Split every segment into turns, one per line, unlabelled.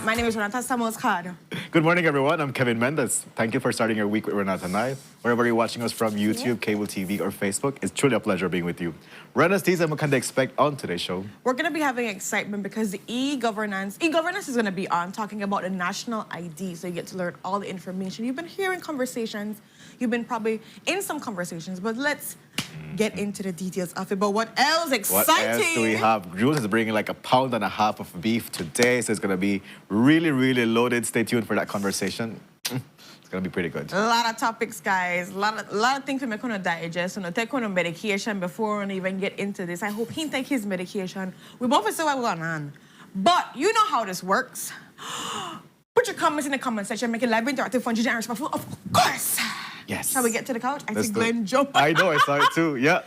My name is Renata Samos-Card.
Good morning, everyone. I'm Kevin Mendes. Thank you for starting your week with Renata and I. Wherever you're watching us from YouTube, cable TV, or Facebook, it's truly a pleasure being with you. Rena's teas and what can they expect on today's show?
We're going to be having excitement because the e-governance is going to be on, talking about the national ID, so you get to learn all the information. You've been hearing conversations. You've been probably in some conversations, but let's get into the details of it. But what else exciting?
What else do we have? Jules is bringing like 1.5 pounds of beef today, so it's going to be really, really loaded. Stay tuned for that conversation. It's going to be pretty good.
A lot of topics, guys. A lot of things to make on a digest. Take on a medication before we even get into this. I hope he take his medication. We both see what's going on. But you know how this works. Put your comments in the comment section. Make it live, interactive, fun, and respectful. Of course.
Yes.
Shall we get to the couch? I see Glenn jump.
I know, I saw it too, yeah.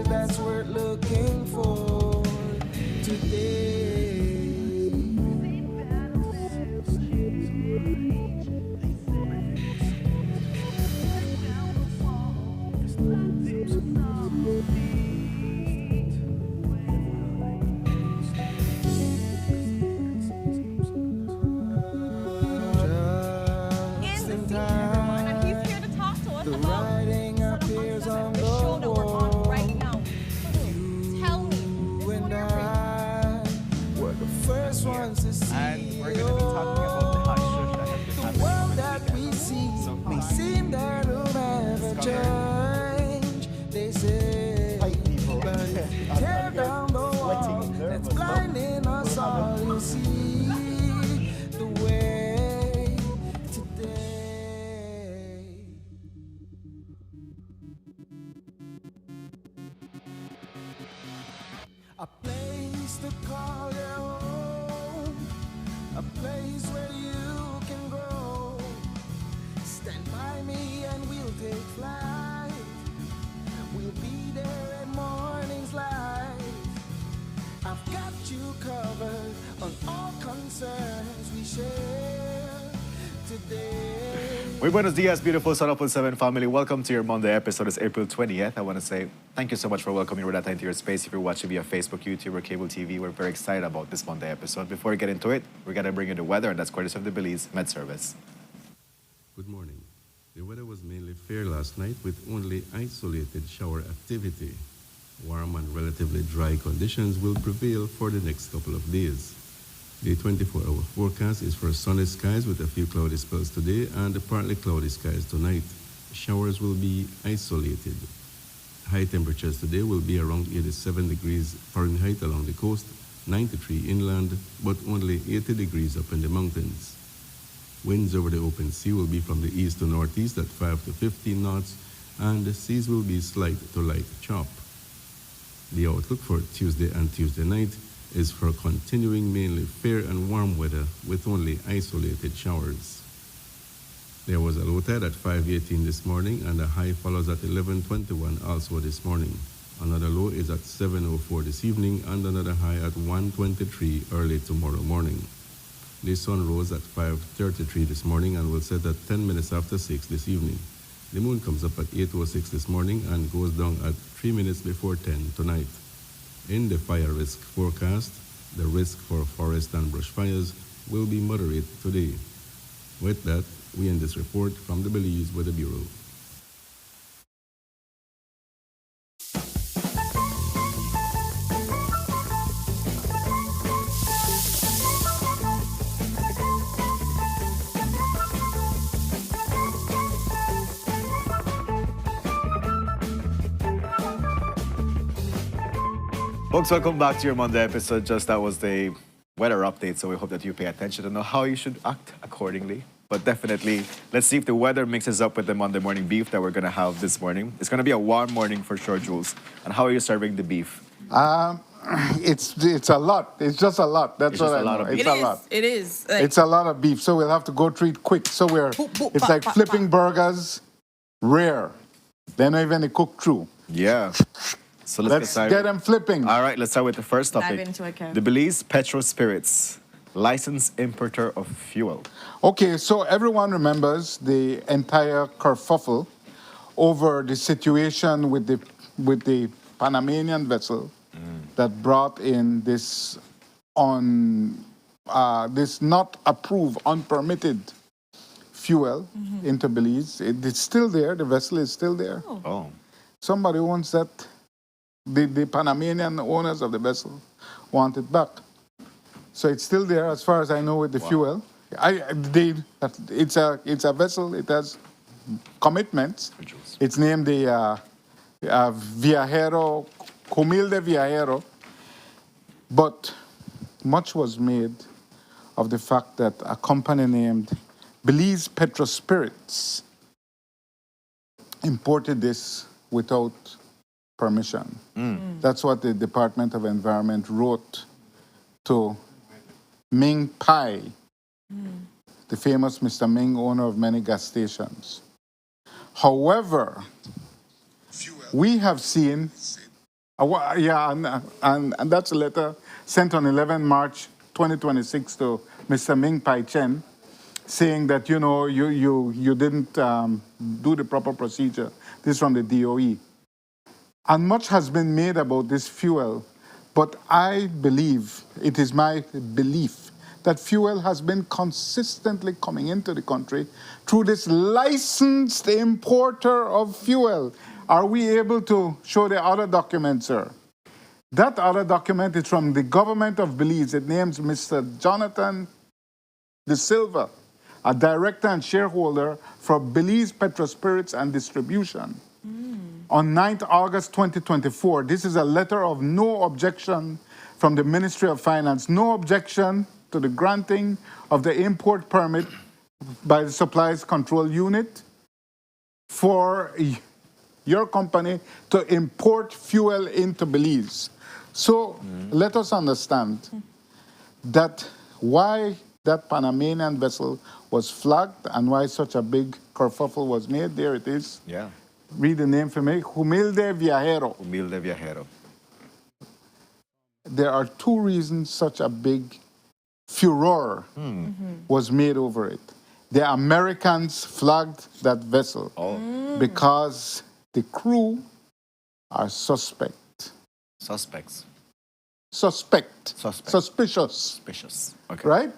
That's worth looking for today. Just in time, and he's here to talk to us the writing appears on the wall.
Right now. Tell me.
And I were the first ones to see.
And we're going to be talking about the hush that has been happening.
The world that we see may seem that will never change. They say, but if you tear down the wall that's blinding us all, you'll see the way today. A place to call your home, a place where you can grow. Stand by me and we'll take flight. We'll be there at morning's light. I've got you covered on all concerns we share today.
Muy buenos dias, beautiful Sunup 7 family. Welcome to your Monday episode. It's April 20th. I want to say thank you so much for welcoming Renata into your space. If you're watching via Facebook, YouTube, or cable TV, we're very excited about this Monday episode. Before we get into it, we're going to bring you the weather, and that's courtesy of the Belize Met Service.
Good morning. The weather was mainly fair last night with only isolated shower activity. Warm and relatively dry conditions will prevail for the next couple of days. The 24-hour forecast is for sunny skies with a few cloudy spells today and partly cloudy skies tonight. Showers will be isolated. High temperatures today will be around 87 degrees Fahrenheit along the coast, 93 inland, but only 80 degrees up in the mountains. Winds over the open sea will be from the east to northeast at 5 to 15 knots, and the seas will be slight to light chop. The outlook for Tuesday and Tuesday night is for continuing mainly fair and warm weather with only isolated showers. There was a low tide at 5:18 this morning and a high follows at 11:21 also this morning. Another low is at 7:04 this evening and another high at 1:23 early tomorrow morning. The sun rose at 5:33 this morning and will set at 10 minutes after 6 this evening. The moon comes up at 8:06 this morning and goes down at 3 minutes before 10 tonight. In the fire risk forecast, The risk for forest and brush fires will be moderate today. With that, we end this report from the Belize Weather Bureau.
Folks, welcome back to your Monday episode. Just that was the weather update, so we hope that you pay attention to know how you should act accordingly. But definitely, let's see if the weather mixes up with the Monday morning beef that we're going to have this morning. It's going to be a warm morning for sure, Jules. And how are you serving the beef?
It's a lot. It's just a lot. That's
It's
what
just
I
a lot
know.
of beef.
It's a lot.
It is. Like,
It's a lot of beef, so we'll have to go through it quick. So it's like flipping burgers, rare. They're not even cooked through.
Yeah. So
Let's
get
get them flipping.
All right, let's start with the first topic.
Dive into it, Kev.
The Belize Petro Spirits, licensed importer of fuel.
Okay, so everyone remembers the entire kerfuffle over the situation with the Panamanian vessel that brought in this this not approved, unpermitted fuel into Belize. It's still there. The vessel is still there.
Oh.
Somebody wants that. The Panamanian owners of the vessel want it back. So it's still there, as far as I know, with the fuel. It's a vessel. It has commitments. It's named the Viajero, Humilde Viajero. But much was made of the fact that a company named Belize Petro Spirits imported this without permission. That's what the Department of Environment wrote to Ming Pai, the famous Mr. Ming, owner of many gas stations. However, we have seen, and that's a letter sent on 11 March 2026 to Mr. Ming Pai Chen, saying that, you didn't do the proper procedure. This is from the DOE. And much has been made about this fuel, but I believe, it is my belief, that fuel has been consistently coming into the country through this licensed importer of fuel. Are we able to show the other document, sir? That other document is from the government of Belize. It names Mr. Jonathan De Silva, a director and shareholder for Belize Petro Spirits and Distribution. On 9th August 2024, this is a letter of no objection from the Ministry of Finance. No objection to the granting of the import permit by the Supplies Control Unit for your company to import fuel into Belize. So let us understand that why that Panamanian vessel was flagged and why such a big kerfuffle was made. There it is.
Yeah.
Read the name for me. Humilde Viajero.
Humilde Viajero.
There are two reasons such a big furor was made over it. The Americans flagged that vessel because the crew are suspect.
Suspects.
Suspicious.
Suspicious. Okay.
Right?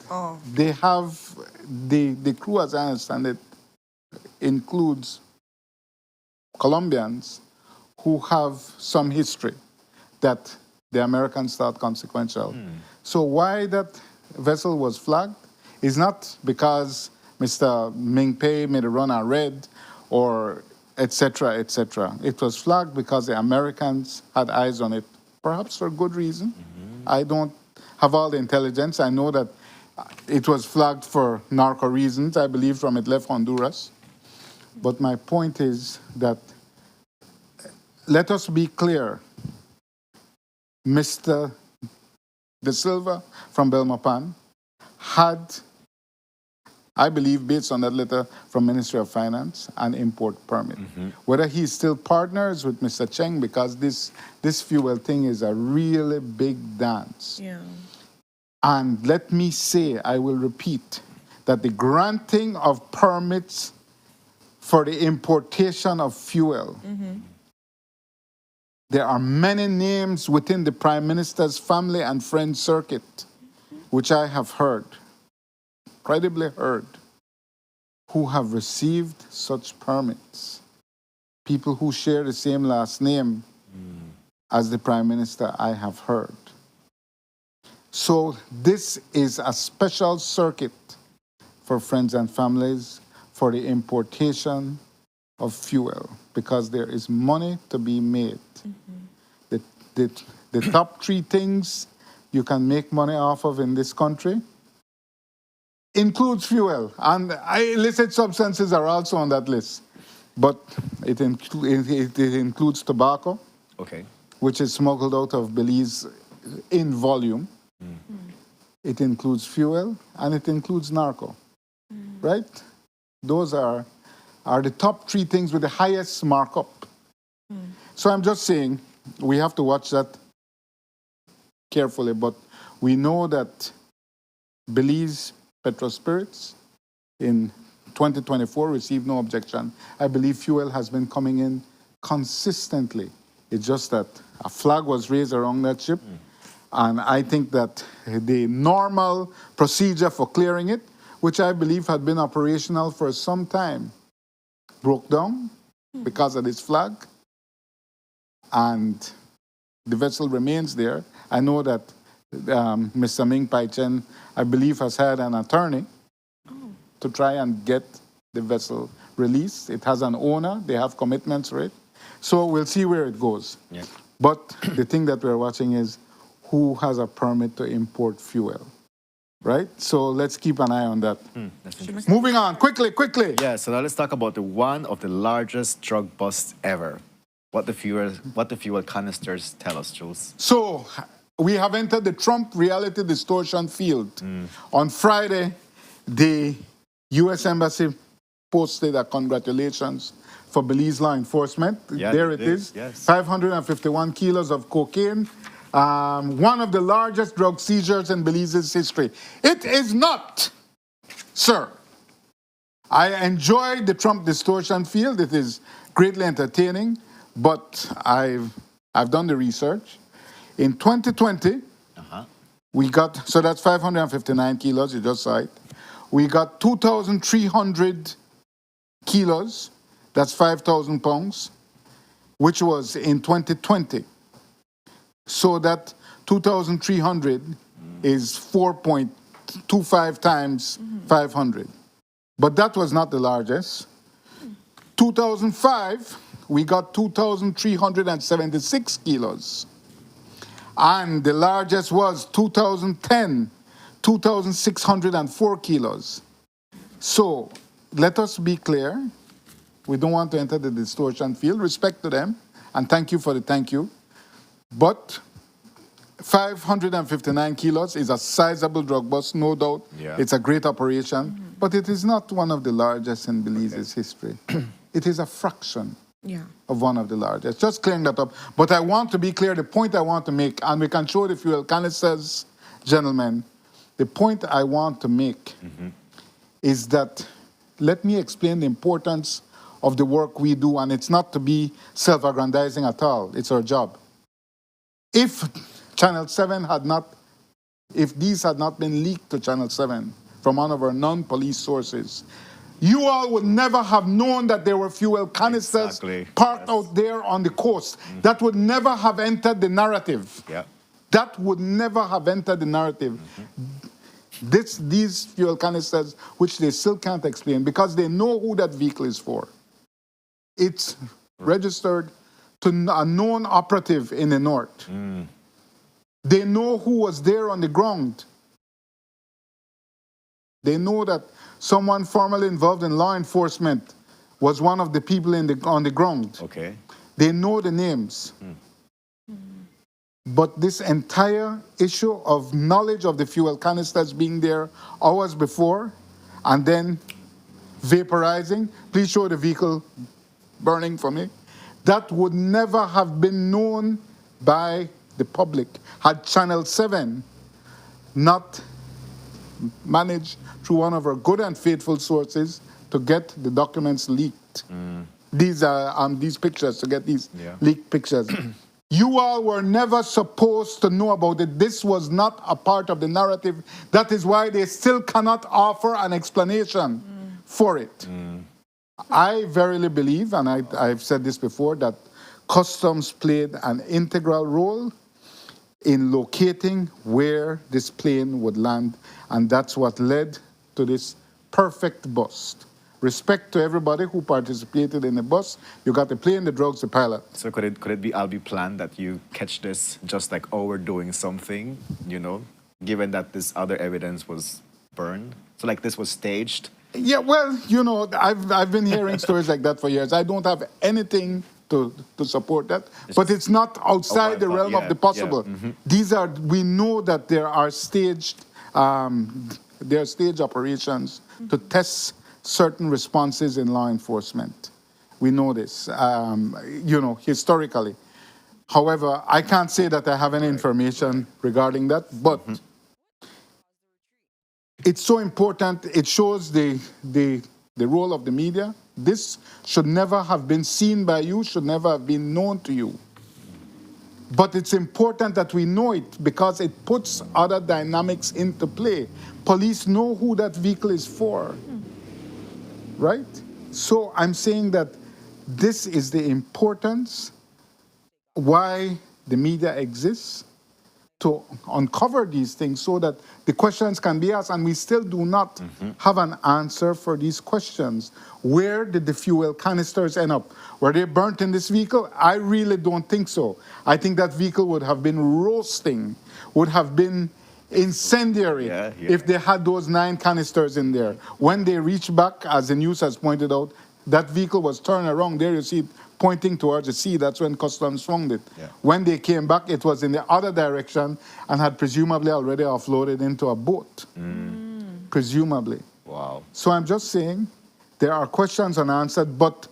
They have, the crew, as I understand it, includes Colombians who have some history that the Americans thought consequential. So why that vessel was flagged is not because Mr. Ming Pei made a run on red or etc., etc. It was flagged because the Americans had eyes on it, perhaps for good reason. I don't have all the intelligence. I know that it was flagged for narco reasons, I believe, from it left Honduras. But my point is that, let us be clear, Mr. De Silva from Belmopan had, I believe, based on that letter from Ministry of Finance, an import permit. Whether he still partners with Mr. Cheng, because this fuel thing is a really big dance.
Yeah.
And let me say, I will repeat, that the granting of permits for the importation of fuel there are many names within the Prime Minister's family and friend circuit, which I have heard, credibly heard, who have received such permits. People who share the same last name as the Prime Minister, I have heard. So this is a special circuit for friends and families for the importation of fuel, because there is money to be made. The top three things you can make money off of in this country includes fuel, and illicit substances are also on that list. But it includes tobacco,
Okay.
which is smuggled out of Belize in volume. It includes fuel, and it includes narco, right? Those are the top three things with the highest markup. So I'm just saying, we have to watch that carefully, but we know that Belize Petro Spirits in 2024 received no objection. I believe fuel has been coming in consistently. It's just that a flag was raised around that ship, and I think that the normal procedure for clearing it, which I believe had been operational for some time, broke down because of this flag, and the vessel remains there. I know that Mr. Ming Pai Chen, I believe, has had an attorney to try and get the vessel released. It has an owner. They have commitments for it. So we'll see where it goes.
Yeah.
But the thing that we're watching is who has a permit to import fuel, right? So let's keep an eye on that.
That's interesting.
Moving on, quickly.
Yeah, so now let's talk about one of the largest drug busts ever. What the fuel canisters tell us, Jules.
So we have entered the Trump reality distortion field. On Friday, the U.S. Embassy posted a congratulations for Belize law enforcement.
Yeah,
there
they
it
did,
is.
yes.
551 kilos of cocaine. One of the largest drug seizures in Belize's history. It is not, sir. I enjoy the Trump distortion field. It is greatly entertaining, but I've done the research. In 2020, we got, so that's 559 kilos, you just saw it. We got 2,300 kilos, that's 5,000 pounds, which was in 2020. So that 2,300 is 4.25 times 500. But that was not the largest. 2005, we got 2,376 kilos. And the largest was 2010, 2,604 kilos. So let us be clear. We don't want to enter the distortion field. Respect to them. And thank you for the thank you. But 559 kilos is a sizable drug bust, no doubt.
Yeah.
It's a great operation. But it is not one of the largest in Belize's history. It is a fraction of one of the largest. Just clearing that up. But I want to be clear, the point I want to make, and we can show the fuel canisters, gentlemen, the point I want to make is that, let me explain the importance of the work we do, and it's not to be self-aggrandizing at all. It's our job. If Channel 7 had not, if these had not been leaked to Channel 7 from one of our non-police sources, you all would never have known that there were fuel canisters parked out there on the coast. That would never have entered the narrative.
Yeah.
That would never have entered the narrative. These fuel canisters, which they still can't explain, because they know who that vehicle is for. It's registered to a known operative in the north. They know who was there on the ground. They know that someone formerly involved in law enforcement was one of the people on the ground.
Okay.
They know the names. But this entire issue of knowledge of the fuel canisters being there hours before and then vaporizing, please show the vehicle burning for me, that would never have been known by the public had Channel 7 not managed through one of our good and faithful sources to get the documents leaked. These pictures, to get these leaked pictures. You all were never supposed to know about it. This was not a part of the narrative. That is why they still cannot offer an explanation for it. I verily believe, and I've said this before, that customs played an integral role in locating where this plane would land, and that's what led to this perfect bust. Respect to everybody who participated in the bus. You got the plane, the drugs, the pilot.
So could it be Albi planned that you catch this just like, oh, we're doing something, you know, given that this other evidence was burned? So like this was staged?
Yeah, well, you know, I've been hearing stories like that for years. I don't have anything to support that, but it's not outside the realm of the possible. We know that there are staged operations to test certain responses in law enforcement. We know this, you know, historically. However, I can't say that I have any information regarding that, but it's so important. It shows the role of the media. This should never have been seen by you, should never have been known to you. But it's important that we know it because it puts other dynamics into play. Police know who that vehicle is for. Right? So I'm saying that this is the importance why the media exists, to uncover these things so that the questions can be asked, and we still do not have an answer for these questions. Where did the fuel canisters end up? Were they burnt in this vehicle? I really don't think so. I think that vehicle would have been roasting, would have been incendiary if they had those 9 canisters in there. When they reached back, as the news has pointed out, that vehicle was turned around. There you see it pointing towards the sea. That's when customs found it. When they came back, it was in the other direction and had presumably already offloaded into a boat. Presumably.
Wow.
So I'm just saying there are questions unanswered, but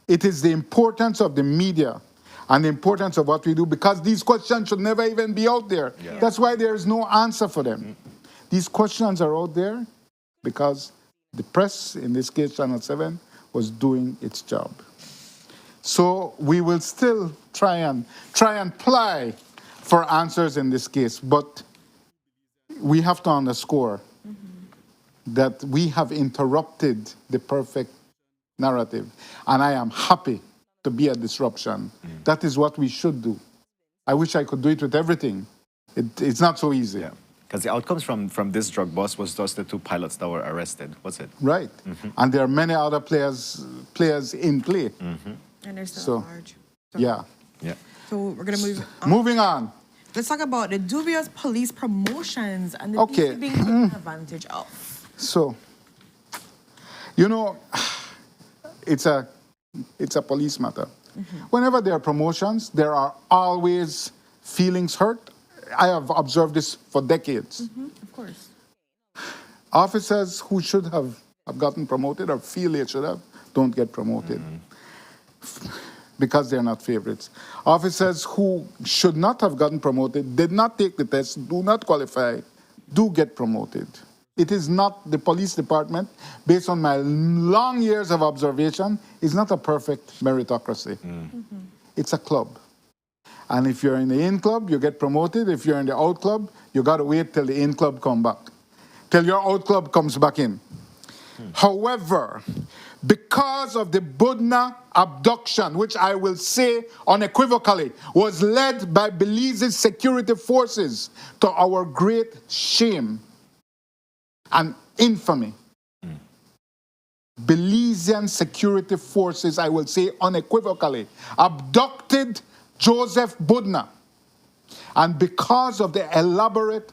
it is the importance of the media and the importance of what we do, because these questions should never even be out there. That's why there is no answer for them. These questions are out there because the press, in this case Channel 7, was doing its job. So we will still try and ply for answers in this case, but we have to underscore that we have interrupted the perfect narrative, and I am happy to be a disruption. That is what we should do. I wish I could do it with everything. It's not so easy.
Because the outcomes from this drug bust was just the 2 pilots that were arrested. What's it?
Right. And there are many other players in play.
And they're still large.
Yeah.
So we're going to move on.
Moving on.
Let's talk about the dubious police promotions and the
Okay.
people being taken advantage of.
So, you know, it's a police matter. Whenever there are promotions, there are always feelings hurt. I have observed this for decades.
Of course.
Officers who should have gotten promoted or feel they should have don't get promoted because they're not favorites. Officers who should not have gotten promoted, did not take the test, do not qualify, do get promoted. It is not the police department, based on my long years of observation, is not a perfect meritocracy. It's a club. And if you're in the in club, you get promoted. If you're in the out club, you got to wait till the in club come back, till your out club comes back in. However, because of the Budna abduction, which I will say unequivocally was led by Belize's security forces, to our great shame and infamy, Belizean security forces, I will say unequivocally, abducted Joseph Budna. And because of the elaborate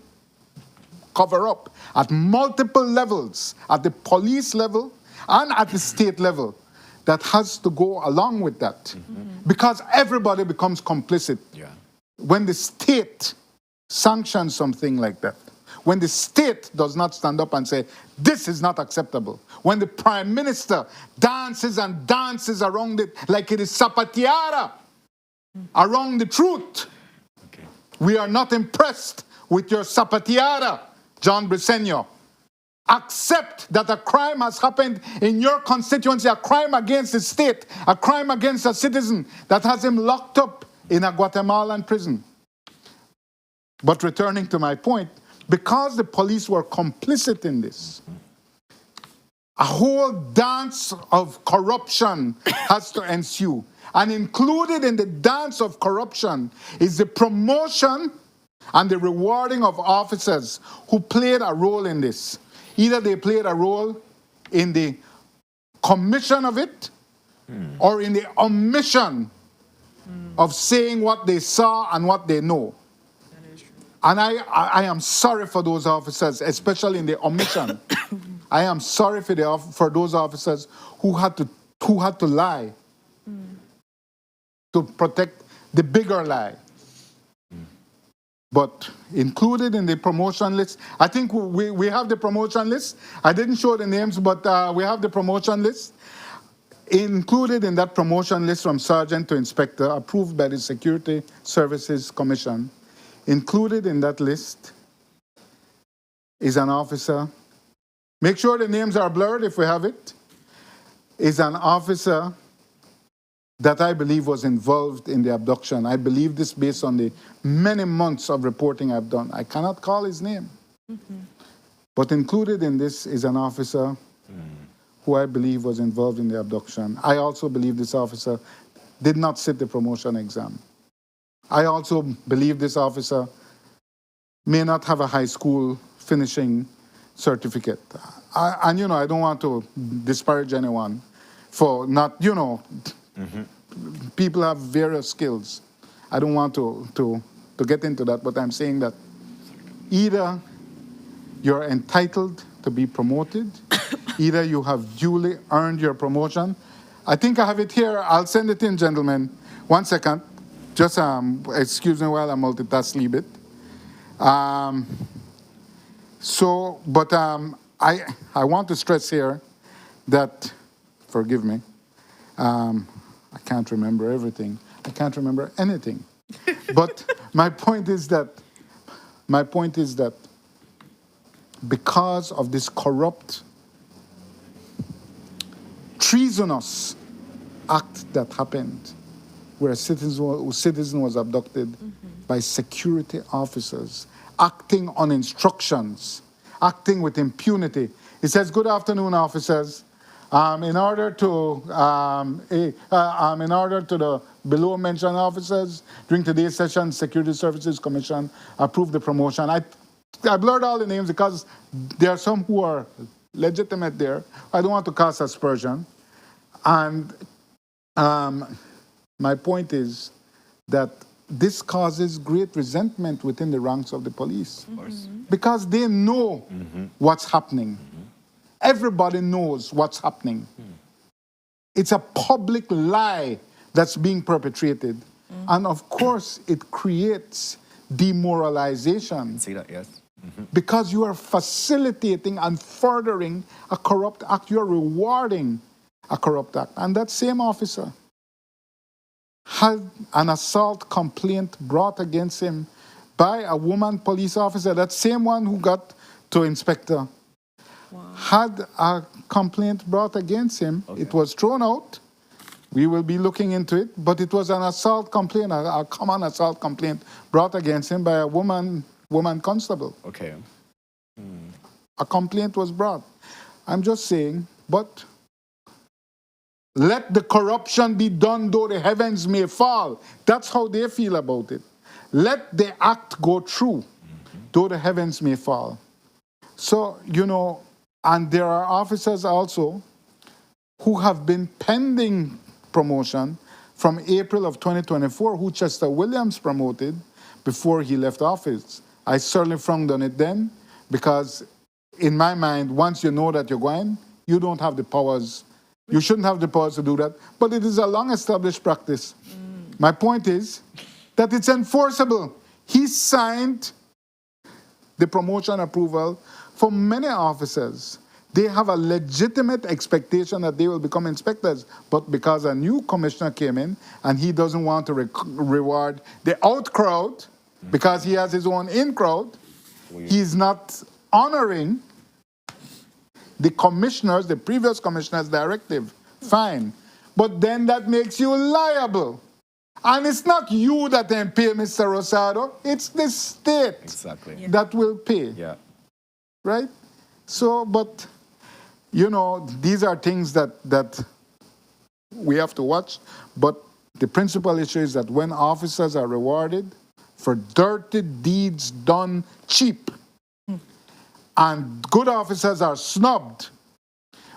cover-up at multiple levels, at the police level and at the state level, that has to go along with that. Because everybody becomes complicit. When the state sanctions something like that, when the state does not stand up and say, this is not acceptable, when the prime minister dances and dances around it like it is Zapatiara, around the truth, we are not impressed with your Zapatiara, John Briceño. Accept that a crime has happened in your constituency, a crime against the state, a crime against a citizen that has him locked up in a Guatemalan prison. But returning to my point, because the police were complicit in this, a whole dance of corruption has to ensue. And included in the dance of corruption is the promotion and the rewarding of officers who played a role in this. Either they played a role in the commission of it or in the omission of saying what they saw and what they know. And I am sorry for those officers, especially in the omission. I am sorry for those officers who had to lie to protect the bigger lie. But included in the promotion list, I think we have the promotion list. I didn't show the names, but we have the promotion list. Included in that promotion list from sergeant to inspector, approved by the Security Services Commission, included in that list is an officer. Make sure the names are blurred if we have it. Is an officer that I believe was involved in the abduction. I believe this based on the many months of reporting I've done. I cannot call his name. But included in this is an officer who I believe was involved in the abduction. I also believe this officer did not sit the promotion exam. I also believe this officer may not have a high school finishing certificate. I don't want to disparage anyone for not, people have various skills. I don't want to get into that, but I'm saying that either you're entitled to be promoted, either you have duly earned your promotion. I think I have it here. I'll send it in, gentlemen. 1 second. Just excuse me while I multitask a little bit. I want to stress here that, forgive me, I can't remember everything. I can't remember anything. But my point is that because of this corrupt, treasonous act that happened, where a citizen was abducted by security officers, acting on instructions, acting with impunity. It says, "Good afternoon, officers. In order to the below mentioned officers, during today's session, Security Services Commission approved the promotion." I blurred all the names because there are some who are legitimate there. I don't want to cast aspersion. And my point is that this causes great resentment within the ranks of the police.
Of course.
Because they know what's happening. Everybody knows what's happening. It's a public lie that's being perpetrated. And of course, it creates demoralization.
See that, yes.
Because you are facilitating and furthering a corrupt act. You're rewarding a corrupt act. And that same officer had an assault complaint brought against him by a woman police officer, that same one who got to inspector. Had a complaint brought against him. Okay. It was thrown out. We will be looking into it, but it was an assault complaint, a common assault complaint brought against him by a woman constable.
Okay.
A complaint was brought. I'm just saying, but let the corruption be done though the heavens may fall. That's how they feel about it. Let the act go through though the heavens may fall. So, and there are officers also who have been pending promotion from April of 2024, who Chester Williams promoted before he left office. I certainly frowned on it then, because in my mind, once you know that you're going, you don't have the powers. You shouldn't have the powers to do that, but it is a long-established practice. My point is that it's enforceable. He signed the promotion approval for many officers. They have a legitimate expectation that they will become inspectors, but because a new commissioner came in and he doesn't want to reward the out crowd because he has his own in crowd, he's not honoring the previous commissioner's directive. Fine. But then that makes you liable And it's not you that then pay, Mr. Rosado. It's the state
Exactly.
that will pay.
Yeah.
Right? So, but, you know, these are things that we have to watch. But the principal issue is that when officers are rewarded for dirty deeds done cheap, and good officers are snubbed,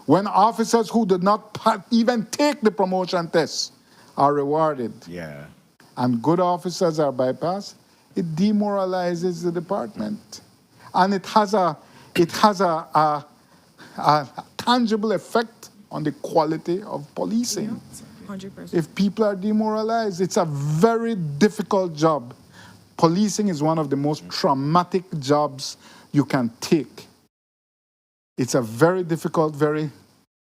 when officers who did not even take the promotion test are rewarded,
Yeah.
and good officers are bypassed, it demoralizes the department. And it has a tangible effect on the quality of policing.
100%.
If people are demoralized, it's a very difficult job. Policing is one of the most traumatic jobs you can take. It's a very difficult, very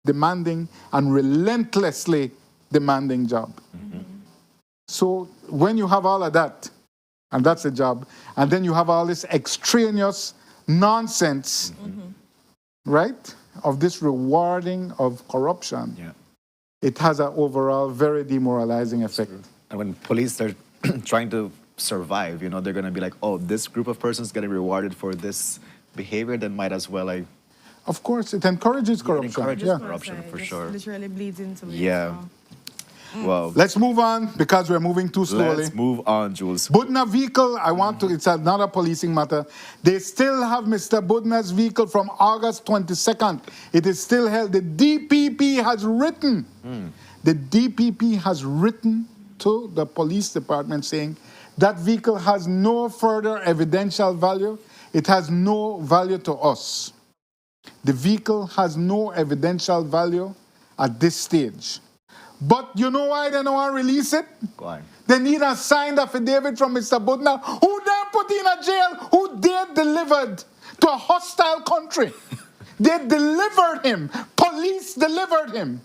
demanding, and relentlessly demanding job. So when you have all of that, and that's a job, and then you have all this extraneous nonsense, right, of this rewarding of corruption,
Yeah.
it has an overall very demoralizing effect.
And when police are trying to survive, you know, they're going to be like, oh, this group of persons getting rewarded for this behavior, then might as well, like,
Of course, it encourages corruption.
encourages
Yeah.
corruption for
Just
sure.
literally bleeds into it.
Yeah.
so.
Well,
Let's move on because we're moving too slowly.
let's move on, Jules.
Budna vehicle, it's another policing matter. They still have Mr. Budna's vehicle from August 22nd. It is still held. The DPP has written to the police department saying that vehicle has no further evidential value. It has no value to us. The vehicle has no evidential value at this stage. But you know why they don't want to release it?
Go on.
They need a signed affidavit from Mr. Budna, who they put in a jail, who they delivered to a hostile country. They delivered him. Police delivered him.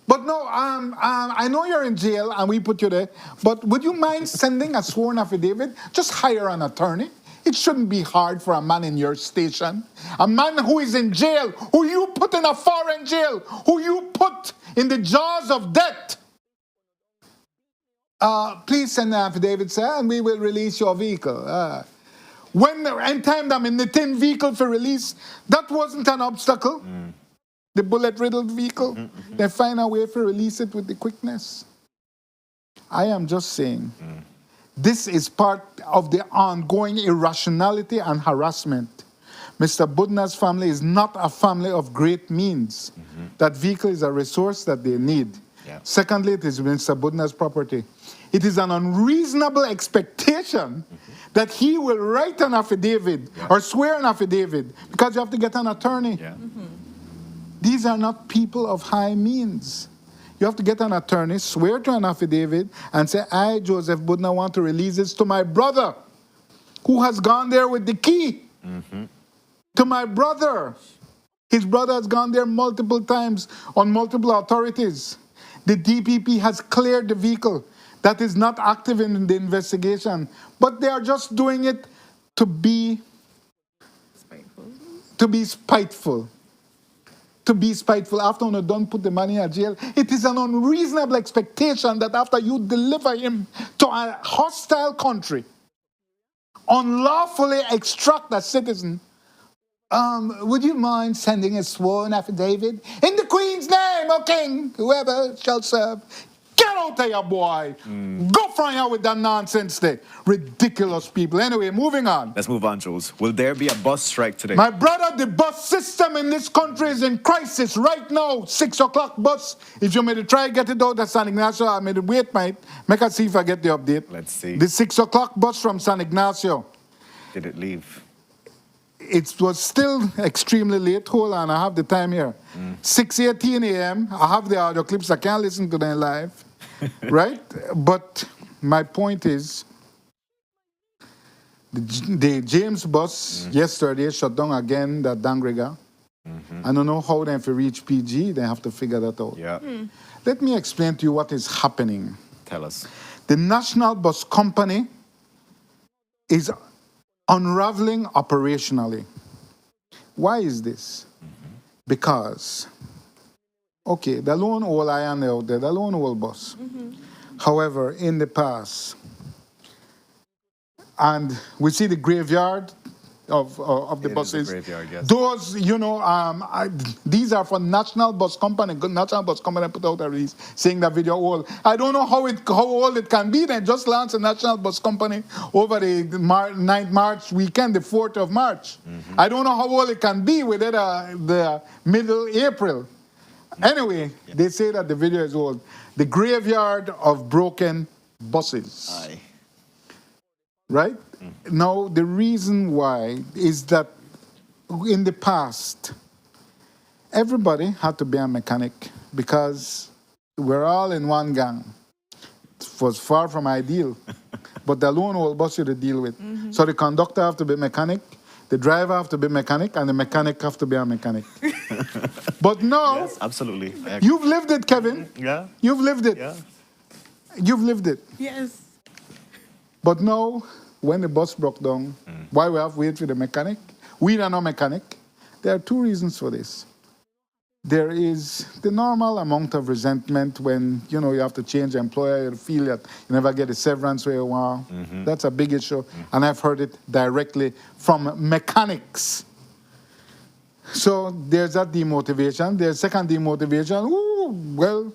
But no, I know you're in jail and we put you there, but would you mind sending a sworn affidavit? Just hire an attorney. It shouldn't be hard for a man in your station. A man who is in jail, who you put in a foreign jail, who you put in the jaws of death. Please send an affidavit, sir, and we will release your vehicle. Anytime I'm in the tin vehicle for release, that wasn't an obstacle. The bullet-riddled vehicle. They find a way to release it with the quickness. I am just saying, this is part of the ongoing irrationality and harassment. Mr. Budna's family is not a family of great means. That vehicle is a resource that they need.
Yeah.
Secondly, it is Mr. Budna's property. It is an unreasonable expectation that he will write an affidavit or swear an affidavit because you have to get an attorney.
Yeah.
These are not people of high means. You have to get an attorney, swear to an affidavit, and say, I, Joseph Budna, want to release this to my brother, who has gone there with the key. To my brother. His brother has gone there multiple times on multiple authorities. The DPP has cleared the vehicle. That is not active in the investigation. But they are just doing it to be
Spiteful.
spiteful. To be spiteful. After you don't put the money in jail, it is an unreasonable expectation that after you deliver him to a hostile country, unlawfully extract a citizen, would you mind sending a sworn affidavit in the Queen's name, O King, whoever shall serve? Get out there, boy. Go from here with that nonsense there. Ridiculous people. Anyway, moving on.
Let's move on, Jules. Will there be a bus strike today?
My brother, the bus system in this country is in crisis right now. 6 o'clock bus. If you may try get it out at San Ignacio, I may wait, mate. Make us see if I get the update.
Let's see.
The 6 o'clock bus from San Ignacio.
Did it leave?
It was still extremely late. Hold on, I have the time here. 6:18 a.m. I have the audio clips. I can't listen to them live. Right? But my point is, the James bus yesterday shut down again, the Dangriga. I don't know how they have to reach PG. They have to figure that out.
Yeah.
Let me explain to you what is happening.
Tell us.
The National Bus Company is unraveling operationally. Why is this? Because, okay, the lone old iron out there, the lone old bus. However, in the past, and we see the graveyard of the
It is the
buses.
graveyard, yes.
Those, these are for National Bus Company. National Bus Company put out a release saying that video old. I don't know how old it can be. They just launched a National Bus Company over the 9th March weekend, the 4th of March. I don't know how old it can be within the middle April. Anyway, they say that the video is old. The graveyard of broken buses.
Aye.
Right? Now, the reason why is that in the past, everybody had to be a mechanic because we're all in one gang. It was far from ideal. But the lone old bus you to deal with. So the conductor have to be mechanic, the driver have to be mechanic, and the mechanic have to be a mechanic. But now,
Yes, absolutely. I agree.
you've lived it, Kevin.
Yeah.
You've lived it.
Yeah.
You've lived it.
Yes.
But now, when the bus broke down, why we have to wait for the mechanic? We are not mechanic. There are two reasons for this. There is the normal amount of resentment when, you have to change employer, you feel that you never get a severance where you want. That's a big issue. And I've heard it directly from mechanics. So there's that demotivation. There's second demotivation. Ooh, well,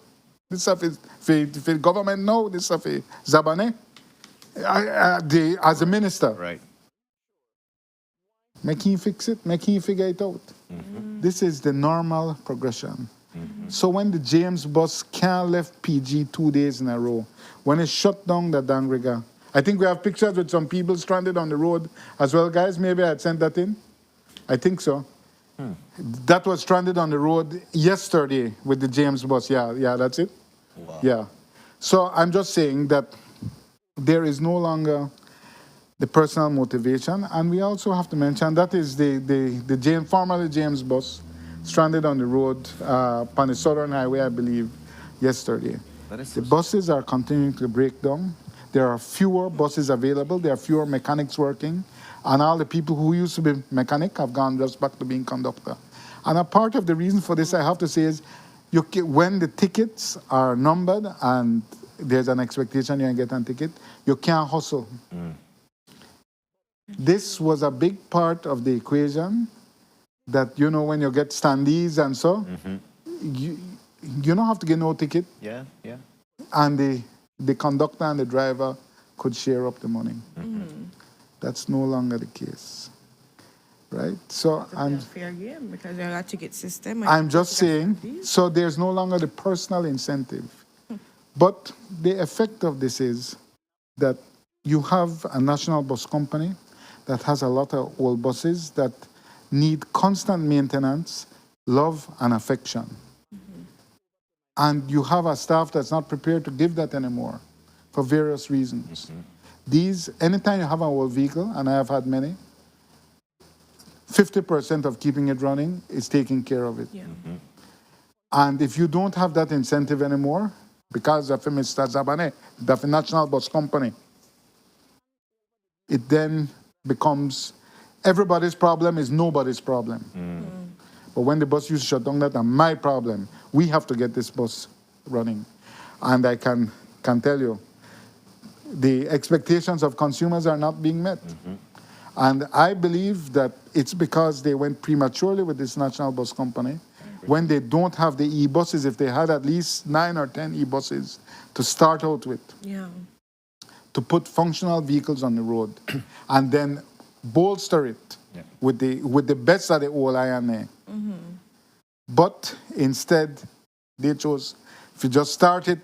this stuff is for the government now, this stuff is Zabane. As a minister,
Right.
make him fix it, make him figure it out. This is the normal progression. So when the James bus can't left PG 2 days in a row, when it shut down the Dangriga, I think we have pictures with some people stranded on the road as well, guys. Maybe I'd sent that in. I think so. That was stranded on the road yesterday with the James bus. Yeah, that's it.
Wow.
Yeah. So I'm just saying that there is no longer the personal motivation, and we also have to mention that is the James, formerly James bus, stranded on the road on the Southern Highway, I believe, yesterday.
That is
The
so
buses are continuing to break down. There are fewer buses available. There are fewer mechanics working, and all the people who used to be mechanic have gone just back to being conductor. And a part of the reason for this, I have to say, is when the tickets are numbered and there's an expectation you can get a ticket, you can't hustle. This was a big part of the equation that, when you get standees and so, you don't have to get no ticket,
Yeah, yeah.
and the conductor and the driver could share up the money. That's no longer the case, right? So
And fair game because you got a ticket system.
I'm just saying, so there's no longer the personal incentive. But the effect of this is that you have a national bus company that has a lot of old buses that need constant maintenance, love, and affection. And you have a staff that's not prepared to give that anymore for various reasons. Anytime you have an old vehicle, and I have had many, 50% of keeping it running is taking care of it.
Yeah.
And if you don't have that incentive anymore, because of Mr. Zabane, the National Bus Company, it then becomes everybody's problem is nobody's problem. But when the bus used to shut down, that's my problem. We have to get this bus running. And I can tell you, the expectations of consumers are not being met. And I believe that it's because they went prematurely with this National Bus Company. When they don't have the e-buses, if they had at least 9 or 10 e-buses to start out with,
Yeah.
to put functional vehicles on the road, and then bolster it with the best of the old INA. But instead, they chose, if you just start it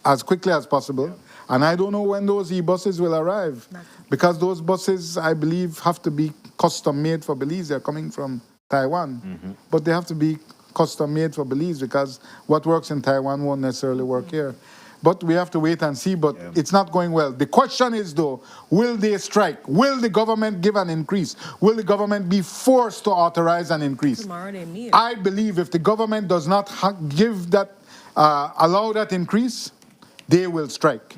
as quickly as possible, and I don't know when those e-buses will arrive, because those buses, I believe, have to be custom-made for Belize. They're coming from Taiwan, but they have to be custom-made for Belize because what works in Taiwan won't necessarily work here. But we have to wait and see, but it's not going well. The question is, though, will they strike? Will the government give an increase? Will the government be forced to authorize an increase?
Tomorrow they meet.
I believe if the government does not give that, allow that increase, they will strike.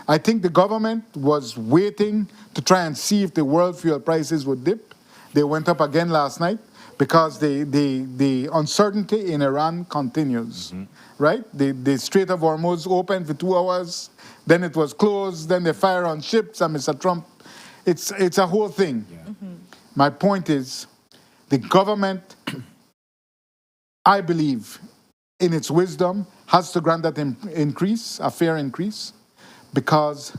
I think the government was waiting to try and see if the world fuel prices would dip. They went up again last night. because the uncertainty in Iran continues, right? The Strait of Hormuz opened for 2 hours, then it was closed, then they fire on ships, and Mr. Trump, it's a whole thing.
Yeah.
My point is, the government, I believe, in its wisdom, has to grant that increase, a fair increase, because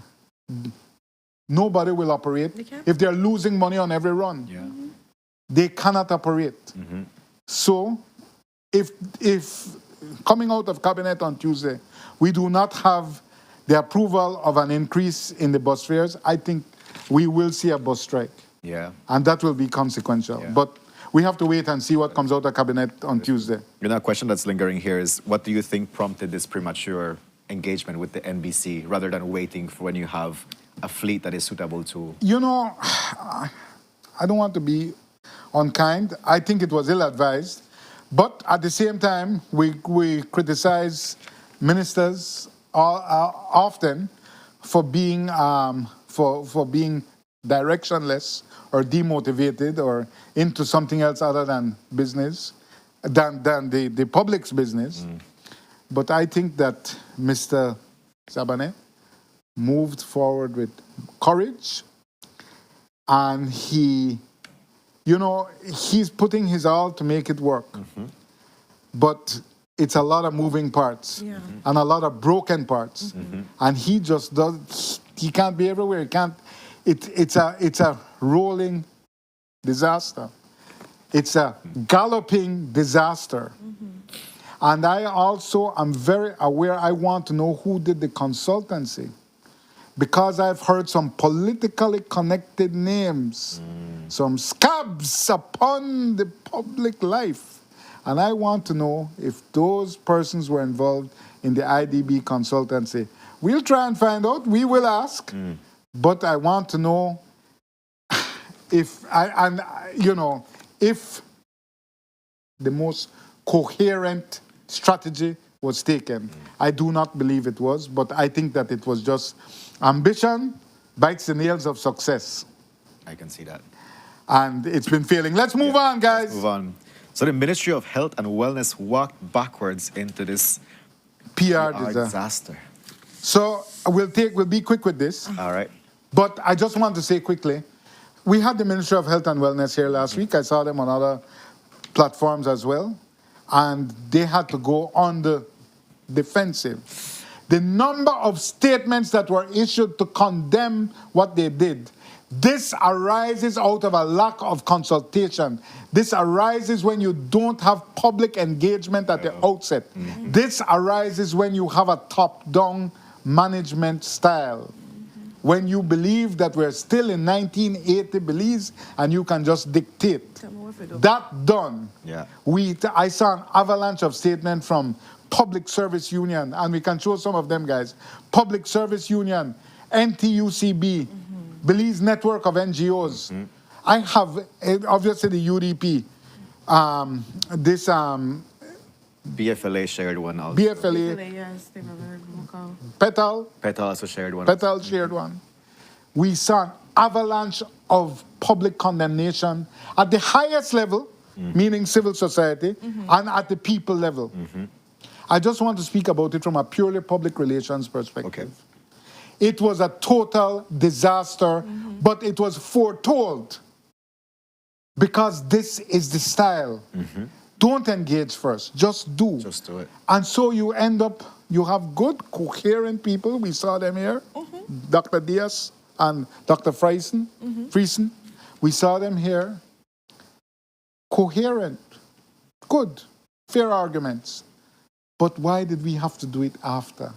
nobody will operate if they're losing money on every run.
Yeah.
They cannot operate. So, if coming out of cabinet on Tuesday, we do not have the approval of an increase in the bus fares, I think we will see a bus strike.
Yeah.
And that will be consequential.
Yeah.
But we have to wait and see what comes out of cabinet on Tuesday.
You know, a question that's lingering here is, what do you think prompted this premature engagement with the NBC rather than waiting for when you have a fleet that is suitable to...
You know, I don't want to be unkind. I think it was ill-advised. But at the same time, we criticize ministers often for being being directionless or demotivated or into something else other than business, than the public's business. But I think that Mr. Sabane moved forward with courage, and he, you know, he's putting his all to make it work. But it's a lot of moving parts and a lot of broken parts. And he just does, he can't be everywhere. He can't, it's a rolling disaster. It's a galloping disaster. And I also am very aware, I want to know who did the consultancy, because I've heard some politically connected names, some scabs upon the public life. And I want to know if those persons were involved in the IDB consultancy. We'll try and find out. We will ask. But I want to know if if the most coherent strategy was taken. I do not believe it was, but I think that it was just ambition bites the nails of success.
I can see that.
And it's been failing. Let's move on, guys.
Let's move on. So the Ministry of Health and Wellness walked backwards into this
PR
disaster.
So we'll be quick with this.
All right.
But I just want to say quickly, we had the Ministry of Health and Wellness here last week. I saw them on other platforms as well. And they had to go on the defensive. The number of statements that were issued to condemn what they did, this arises out of a lack of consultation. This arises when you don't have public engagement at the outset. This arises when you have a top-down management style. When you believe that we're still in 1980 Belize and you can just dictate. That done.
Yeah.
I saw an avalanche of statements from Public Service Union, and we can show some of them, guys. Public Service Union, NTUCB, Belize Network of NGOs. I have, obviously, the UDP.
BFLA shared one also.
BFLA,
Yes, they were very vocal.
PETAL.
PETA also shared one.
PETAL shared one. We saw an avalanche of public condemnation at the highest level, meaning civil society, and at the people level. I just want to speak about it from a purely public relations perspective.
Okay.
It was a total disaster, but it was foretold, because this is the style. Don't engage first, just do.
Just do it.
And so you end up, you have good, coherent people. We saw them here, Dr. Diaz and Dr. Friesen. We saw them here. Coherent, good, fair arguments. But why did we have to do it after?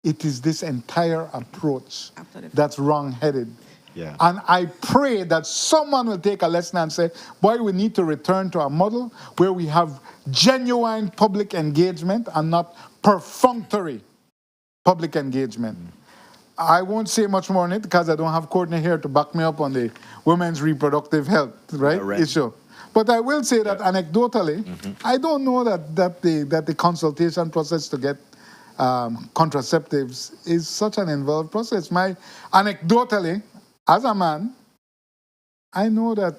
It is this entire approach that's wrong-headed.
Yeah.
And I pray that someone will take a lesson and say, boy, we need to return to a model where we have genuine public engagement and not perfunctory public engagement. I won't say much more on it because I don't have Courtney here to back me up on the women's reproductive health issue. But I will say that anecdotally, I don't know that the consultation process to get contraceptives is such an involved process. Anecdotally, as a man, I know that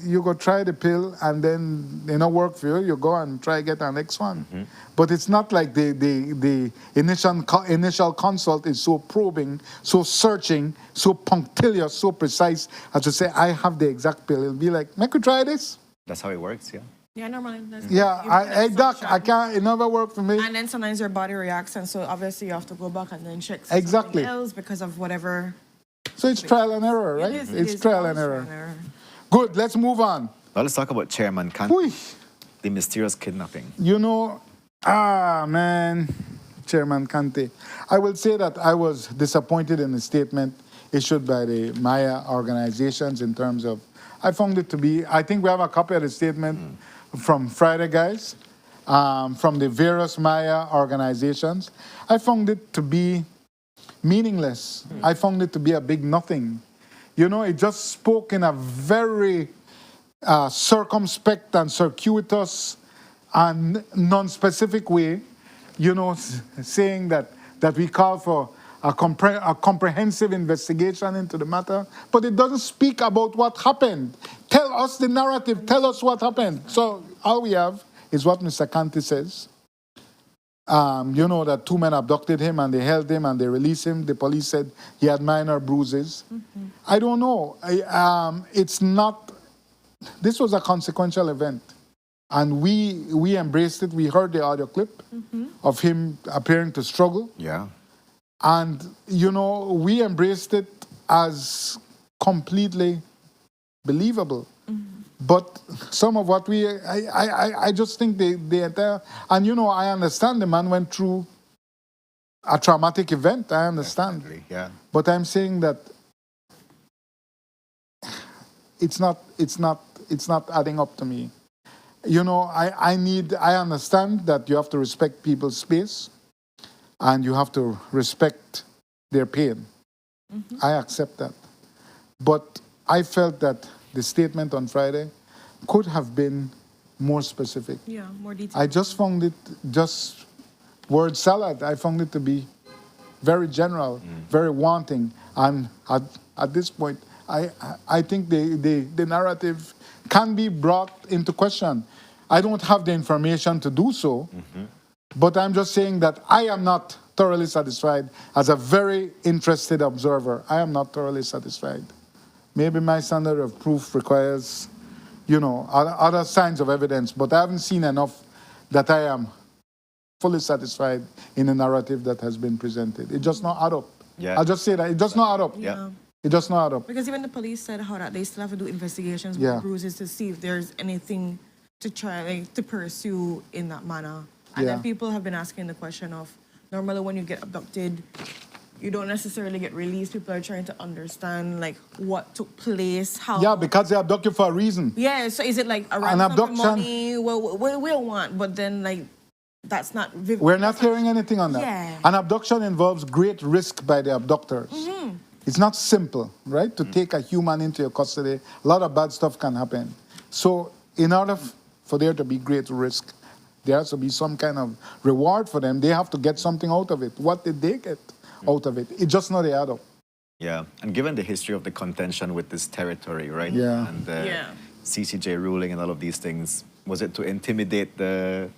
you go try the pill and then it not work for you, you go and try get our next one. But it's not like the initial consult is so probing, so searching, so punctilious, so precise as to say, I have the exact pill. It'll be like, make you try this?
That's how it works, yeah.
Yeah, normally.
Yeah, doc, I can't, it never worked for me.
And then sometimes your body reacts, and so obviously you have to go back and then check
Exactly.
something else because of whatever.
So it's trial and error, right?
It
It's
is
trial and
always
error. Good, let's move on.
Now let's talk about Chairman Kante,
Whew.
the mysterious kidnapping.
You know, man, Chairman Kante. I will say that I was disappointed in the statement issued by the Maya organizations in terms of, I found it to be, I think we have a copy of the statement from Friday, guys, from the various Maya organizations. I found it to be meaningless. I found it to be a big nothing. You know, it just spoke in a very circumspect and circuitous and non-specific way, you know, saying that we call for a comprehensive investigation into the matter, but it doesn't speak about what happened. Tell us the narrative, tell us what happened. So all we have is what Mr. Kante says. You know that two men abducted him and they held him and they released him. The police said he had minor bruises. I don't know. It's not, this was a consequential event. And we embraced it. We heard the audio clip of him appearing to struggle.
Yeah.
And, you know, we embraced it as completely believable. But some of what I just think the entire, and, you know, I understand the man went through a traumatic event. I understand.
Definitely, yeah.
But I'm saying that it's not adding up to me. You know, I understand that you have to respect people's space and you have to respect their pain. I accept that. But I felt that the statement on Friday could have been more specific.
Yeah, more detailed.
I just found it just word salad. I found it to be very general, very wanting. And at this point, I think the narrative can be brought into question. I don't have the information to do so, but I'm just saying that I am not thoroughly satisfied. As a very interested observer, I am not thoroughly satisfied. Maybe my standard of proof requires, you know, other signs of evidence, but I haven't seen enough that I am fully satisfied in the narrative that has been presented. It just not add up.
Yeah.
I'll just say that. It does not add up.
Yeah.
It does not add up.
Because even the police said how that they still have to do investigations
Yeah.
with bruises to see if there's anything to try, like, to pursue in that manner. And
Yeah.
then people have been asking the question of, normally when you get abducted, you don't necessarily get released. People are trying to understand, like, what took place, how...
Yeah, because they abduct you for a reason.
Yeah, so is it like a
An
ransom for
abduction-
money? Well, we don't want, but then, like, that's not...
We're not hearing anything on that.
Yeah.
An abduction involves great risk by the abductors. It's not simple, right? To take a human into your custody, a lot of bad stuff can happen. So in order for there to be great risk, there has to be some kind of reward for them. They have to get something out of it. What did they get out of it? It just not add up.
Yeah, and given the history of the contention with this territory, right?
Yeah.
And the
Yeah.
CCJ ruling and all of these things, was it to intimidate the...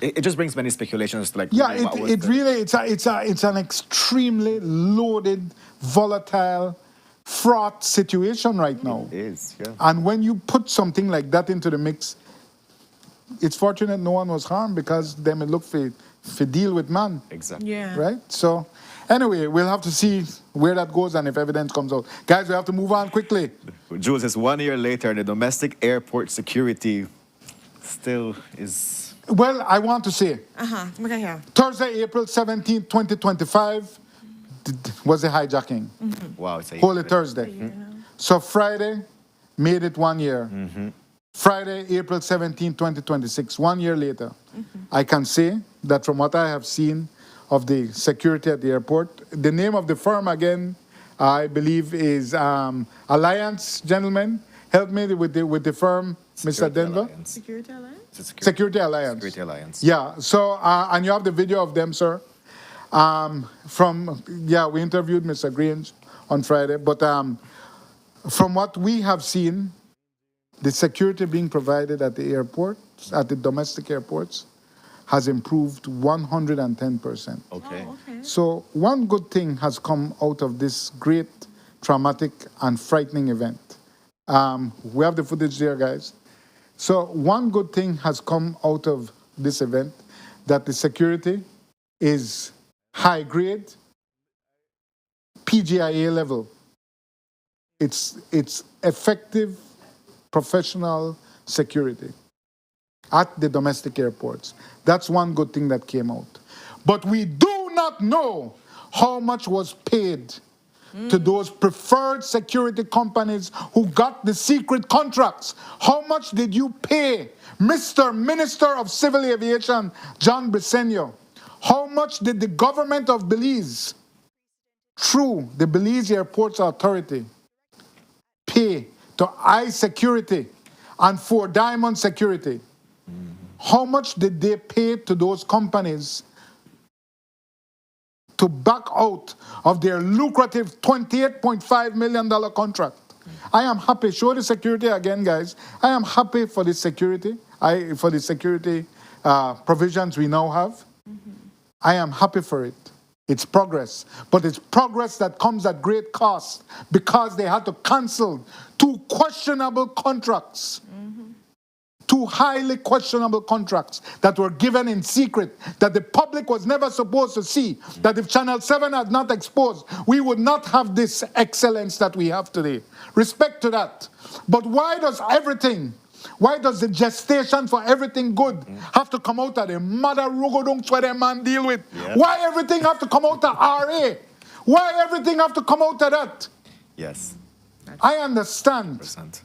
It just brings many speculations to, like...
Yeah,
what was
it
the-
really, it's an extremely loaded, volatile, fraught situation right now.
It is, yeah.
And when you put something like that into the mix, it's fortunate no one was harmed because they may look for deal with man,
Exactly.
Yeah.
right? So anyway, we'll have to see where that goes and if evidence comes out. Guys, we have to move on quickly.
Jules, it's 1 year later, the domestic airport security still is...
Well, I want to say,
Okay, here.
Thursday, April 17, 2025, was the hijacking.
Wow, it's a...
Holy Thursday. So Friday made it 1 year. Friday, April 17, 2026, 1 year later. I can say that from what I have seen of the security at the airport, the name of the firm again, I believe is Alliance, gentlemen. Help me with the firm, Mr.
Security
Denver.
Alliance.
Security Alliance?
It's a
Security Alliance.
Security Alliance.
Yeah, so, and you have the video of them, sir. We interviewed Mr. Grange on Friday, but from what we have seen, the security being provided at the airports, at the domestic airports, has improved 110%.
Okay.
Oh, okay.
So one good thing has come out of this great traumatic and frightening event. We have the footage there, guys. So one good thing has come out of this event, that the security is high grade, PGIA level. It's effective, professional security at the domestic airports. That's one good thing that came out. But we do not know how much was paid to those preferred security companies who got the secret contracts. How much did you pay Mr. Minister of Civil Aviation, John Briceño? How much did the government of Belize, through the Belize Airports Authority, pay to iSecurity and for Diamond Security? How much did they pay to those companies to back out of their lucrative $28.5 million contract? I am happy. Show the security again, guys. I am happy for the security, provisions we now have. I am happy for it. It's progress. But it's progress that comes at great cost because they had to cancel 2 questionable contracts. 2 highly questionable contracts that were given in secret, that the public was never supposed to see, that if Channel 7 had not exposed, we would not have this excellence that we have today. Respect to that. But why does the gestation for everything good have to come out of the mother rugodunks where the man deal with?
Yeah.
Why everything have to come out of RA? Why everything have to come out of that?
Yes.
I understand.
100%.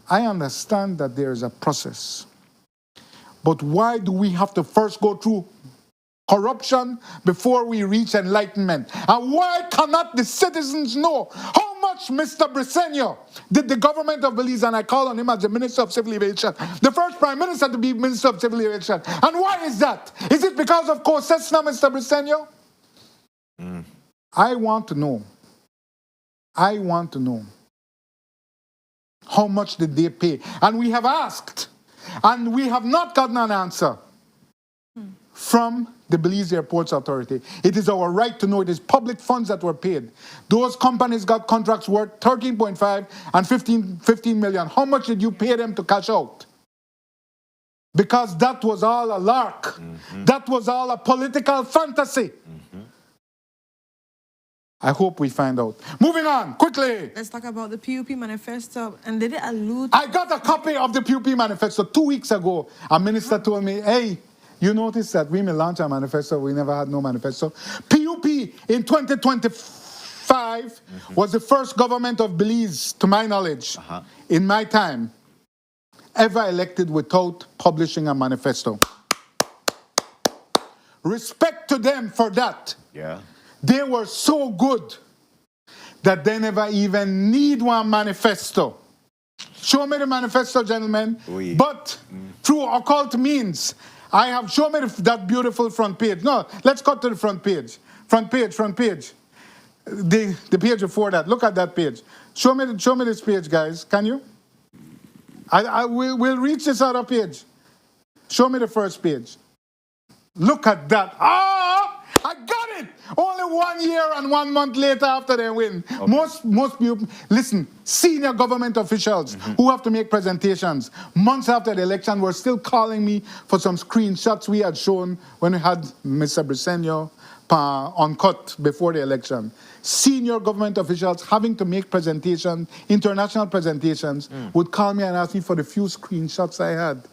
I understand that there is a process. But why do we have to first go through corruption before we reach enlightenment? And why cannot the citizens know how much Mr. Briceño did the government of Belize, and I call on him as the Minister of Civil Aviation, the first Prime Minister to be Minister of Civil Aviation? And why is that? Is it because of COSESNA, Mr. Briceño? I want to know. How much did they pay? And we have asked, and we have not gotten an answer from the Belize Airports Authority. It is our right to know. It is public funds that were paid. Those companies got contracts worth 13.5 and 15 million. How much did you pay them to cash out? Because that was all a lark. That was all a political fantasy. I hope we find out. Moving on, quickly.
Let's talk about the PUP manifesto. And did it allude?
I got a copy of the PUP manifesto 2 weeks ago. A minister told me, hey, you notice that we may launch a manifesto, we never had no manifesto. PUP in 2025 was the first government of Belize, to my knowledge, in my time, ever elected without publishing a manifesto. Respect to them for that.
Yeah.
They were so good that they never even need one manifesto. Show me the manifesto, gentlemen.
Oui.
But through occult means, I have shown me that beautiful front page. No, let's cut to the front page. Front page. The page before that. Look at that page. Show me this page, guys. Can you? We'll reach this other page. Show me the first page. Look at that. I got it! Only 1 year and 1 month later after they win. Okay. Most people, listen, senior government officials who have to make presentations months after the election were still calling me for some screenshots we had shown when we had Mr. Briceño uncut before the election. Senior government officials having to make presentations, international presentations, would call me and ask me for the few screenshots I had.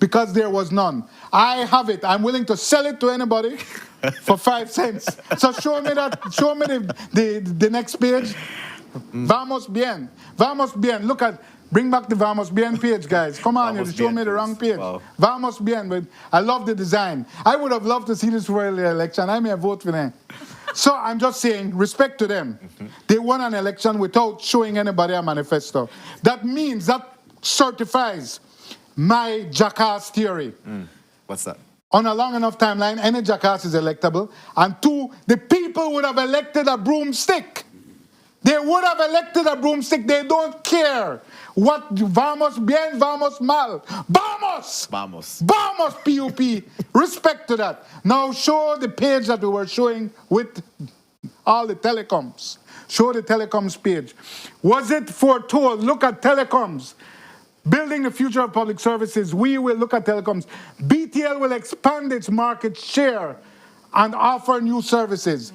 Because there was none. I have it. I'm willing to sell it to anybody for 5 cents. So show me the next page. Vamos bien. Look at, bring back the Vamos bien page, guys. Come on, you show me the wrong page. Wow. Vamos bien. But I love the design. I would have loved to see this for the election. I may have voted for them. So I'm just saying, respect to them. They won an election without showing anybody a manifesto. That means, that certifies my jackass theory.
What's that?
On a long enough timeline, any jackass is electable. And 2, the people would have elected a broomstick. They would have elected a broomstick. They don't care. What vamos bien, vamos mal. Vamos!
Vamos.
Vamos, PUP. Respect to that. Now show the page that we were showing with all the telecoms. Show the telecoms page. Was it foretold? Look at telecoms. Building the future of public services. We will look at telecoms. BTL will expand its market share and offer new services.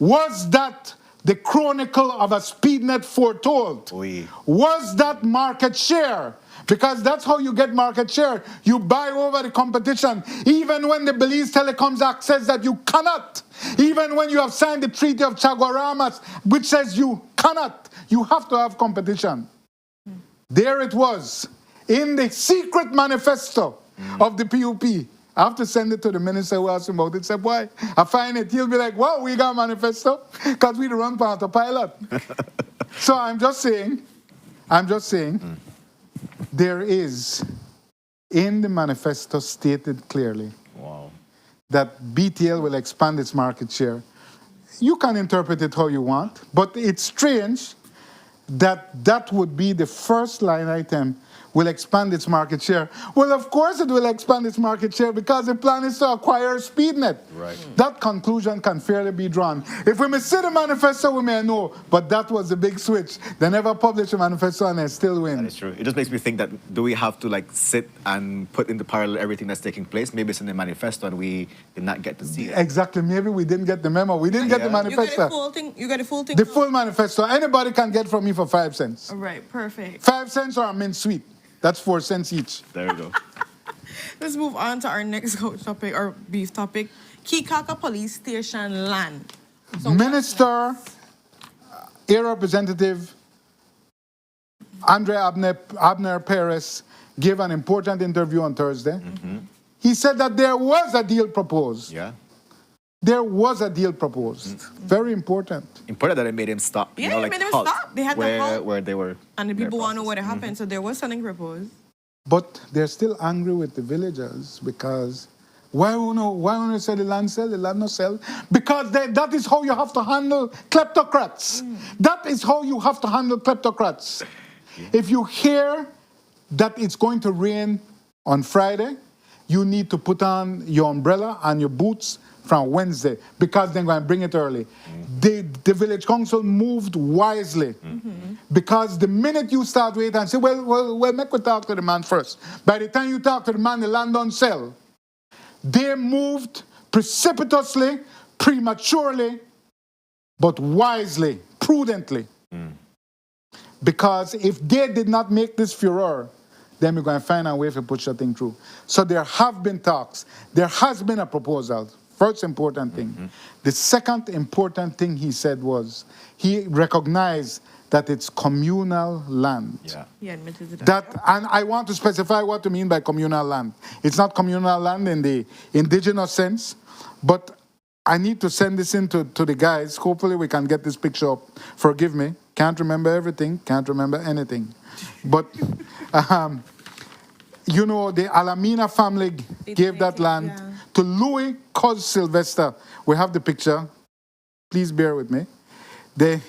Was that the chronicle of a speed net foretold?
Oui.
Was that market share? Because that's how you get market share. You buy over the competition. Even when the Belize Telecoms Act says that you cannot. Even when you have signed the Treaty of Chaguaramas, which says you cannot. You have to have competition. There it was, in the secret manifesto of the PUP. I have to send it to the minister who asked him about it. Said, why? I find it. He'll be like, well, we got a manifesto because we run part of pilot. So I'm just saying, there is, in the manifesto stated clearly,
Wow.
that BTL will expand its market share. You can interpret it how you want, but it's strange that that would be the first line item, will expand its market share. Well, of course it will expand its market share because the plan is to acquire SpeedNet.
Right.
That conclusion can fairly be drawn. If we may see the manifesto, we may know, but that was the big switch. They never published a manifesto and they still win.
That is true. It just makes me think that, do we have to like sit and put into parallel everything that's taking place? Maybe it's in the manifesto and we did not get to see it.
Exactly. Maybe we didn't get the memo. We didn't get the
Yeah.
You got
manifesto.
the full thing? You got the full thing?
The full manifesto. Anybody can get from me for 5 cents.
All right, perfect.
5 cents or a mint sweet. That's 4 cents each.
There we go.
Let's move on to our next coach topic or beef topic. Caye Caulker Police Station land. So
Minister, Air Representative Andre Abner Perez gave an important interview on Thursday. He said that there was a deal proposed.
Yeah.
There was a deal proposed. Very important.
Important that it made him stop.
Yeah, it made him stop. They had to halt.
where they were.
And the people want to know what
process.
happened, so there was something proposed.
But they're still angry with the villagers because why won't you sell the land no sell? Because that is how you have to handle kleptocrats. That is how you have to handle kleptocrats. If you hear that it's going to rain on Friday, you need to put on your umbrella and your boots from Wednesday because they're going to bring it early. The village council moved wisely because the minute you start waiting and say, well, make we talk to the man first. By the time you talk to the man, the land don't sell. They moved precipitously, prematurely, but wisely, prudently. Because if they did not make this furor, then we're going to find a way to push that thing through. So there have been talks. There has been a proposal. First important thing. The second important thing he said was he recognized that it's communal land.
Yeah.
He admitted to that.
That, and I want to specify what to mean by communal land. It's not communal land in the indigenous sense, but I need to send this in to the guys. Hopefully we can get this picture up. Forgive me. Can't remember everything. Can't remember anything. But, you know, the Alamina family gave that land to Louis Cos Sylvester. We have the picture. Please bear with me. They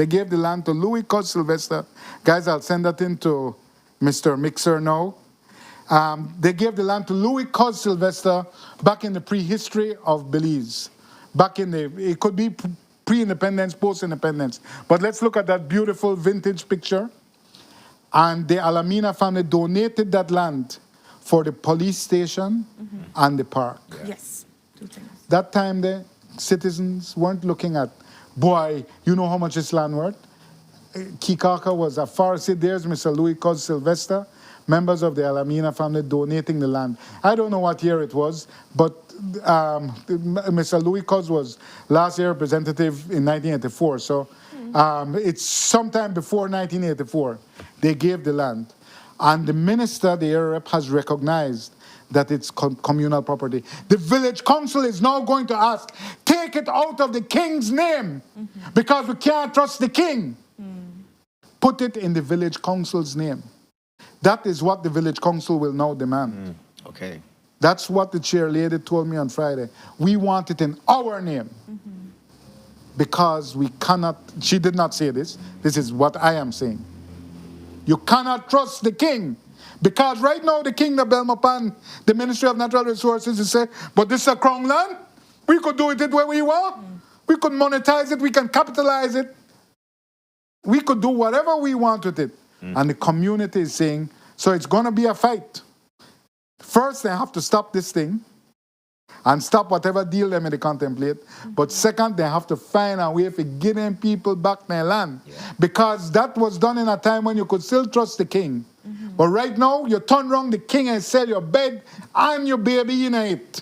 gave the land to Louis Cos Sylvester. Guys, I'll send that in to Mr. Mixer now. They gave the land to Louis Cos Sylvester back in the prehistory of Belize. Back in it could be pre-independence, post-independence. But let's look at that beautiful vintage picture. And the Alamina family donated that land for the police station and the park.
Yes, 2 things.
That time the citizens weren't looking at, boy, you know how much this land worth? Caye Caulker was a Pharisee. There's Mr. Louis Cos Sylvester, members of the Alamina family donating the land. I don't know what year it was, but Mr. Louis Cos was last year representative in 1984. So it's sometime before 1984 they gave the land. And the minister, the air rep, has recognized that it's communal property. The village council is now going to ask, take it out of the king's name because we can't trust the king. Put it in the village council's name. That is what the village council will now demand.
Okay.
That's what the chair lady told me on Friday. We want it in our name. because we cannot, she did not say this, this is what I am saying. You cannot trust the king. Because right now the king, the Belmopan, the Ministry of Natural Resources is saying, but this is a crown land. We could do it the way we want. We could monetize it. We can capitalize it. We could do whatever we want with it. And the community is saying, so it's going to be a fight. First, they have to stop this thing and stop whatever deal they may contemplate. But second, they have to find a way for getting people back their land. Because that was done in a time when you could still trust the king. But right now, you turn around the king and sell your bed and your baby in it.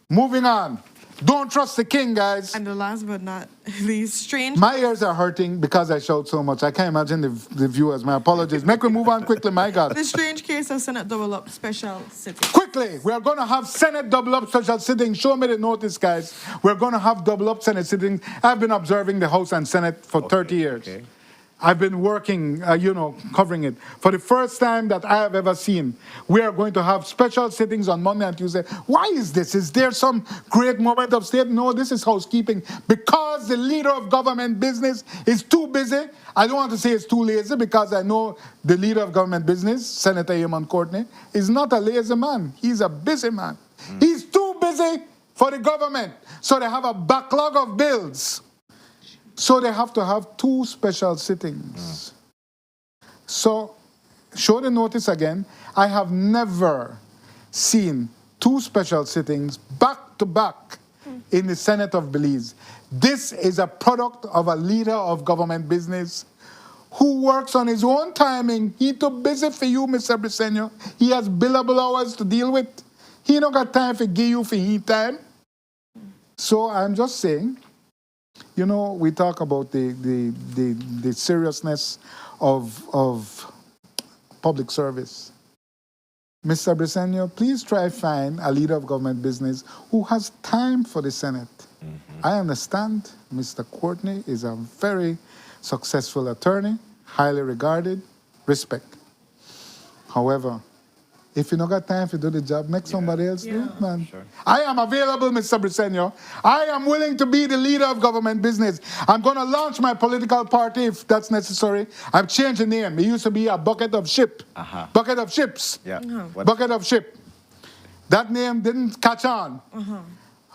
Moving on. Don't trust the king, guys.
And the last but not least, strange.
My ears are hurting because I shout so much. I can't imagine the viewers. My apologies. Make we move on quickly, my God.
The strange case of Senate double up special sitting.
Quickly, we are going to have Senate double up special sitting. Show me the notice, guys. We're going to have double up Senate sitting. I've been observing the House and Senate for 30 years.
Okay.
I've been working, covering it. For the first time that I have ever seen, we are going to have special sittings on Monday and Tuesday. Why is this? Is there some great moment of state? No, this is housekeeping. Because the leader of government business is too busy. I don't want to say it's too lazy because I know the leader of government business, Senator Eamon Courtney, is not a lazy man. He's a busy man. He's too busy for the government. So they have a backlog of bills. So they have to have 2 special sittings. So, show the notice again. I have never seen 2 special sittings back to back in the Senate of Belize. This is a product of a leader of government business who works on his own timing. He too busy for you, Mr. Briceño. He has billable hours to deal with. He don't got time for give you for his time. So I'm just saying, we talk about the seriousness of public service. Mr. Briceño, please try find a leader of government business who has time for the Senate. I understand Mr. Courtney is a very successful attorney, highly regarded, respect. However, if you don't got time to do the job, make somebody else do it, man.
Sure.
I am available, Mr. Briceño. I am willing to be the leader of government business. I'm going to launch my political party if that's necessary. I've changed the name. It used to be a bucket of ship. Bucket of ships.
Yeah.
Bucket of ship. That name didn't catch on.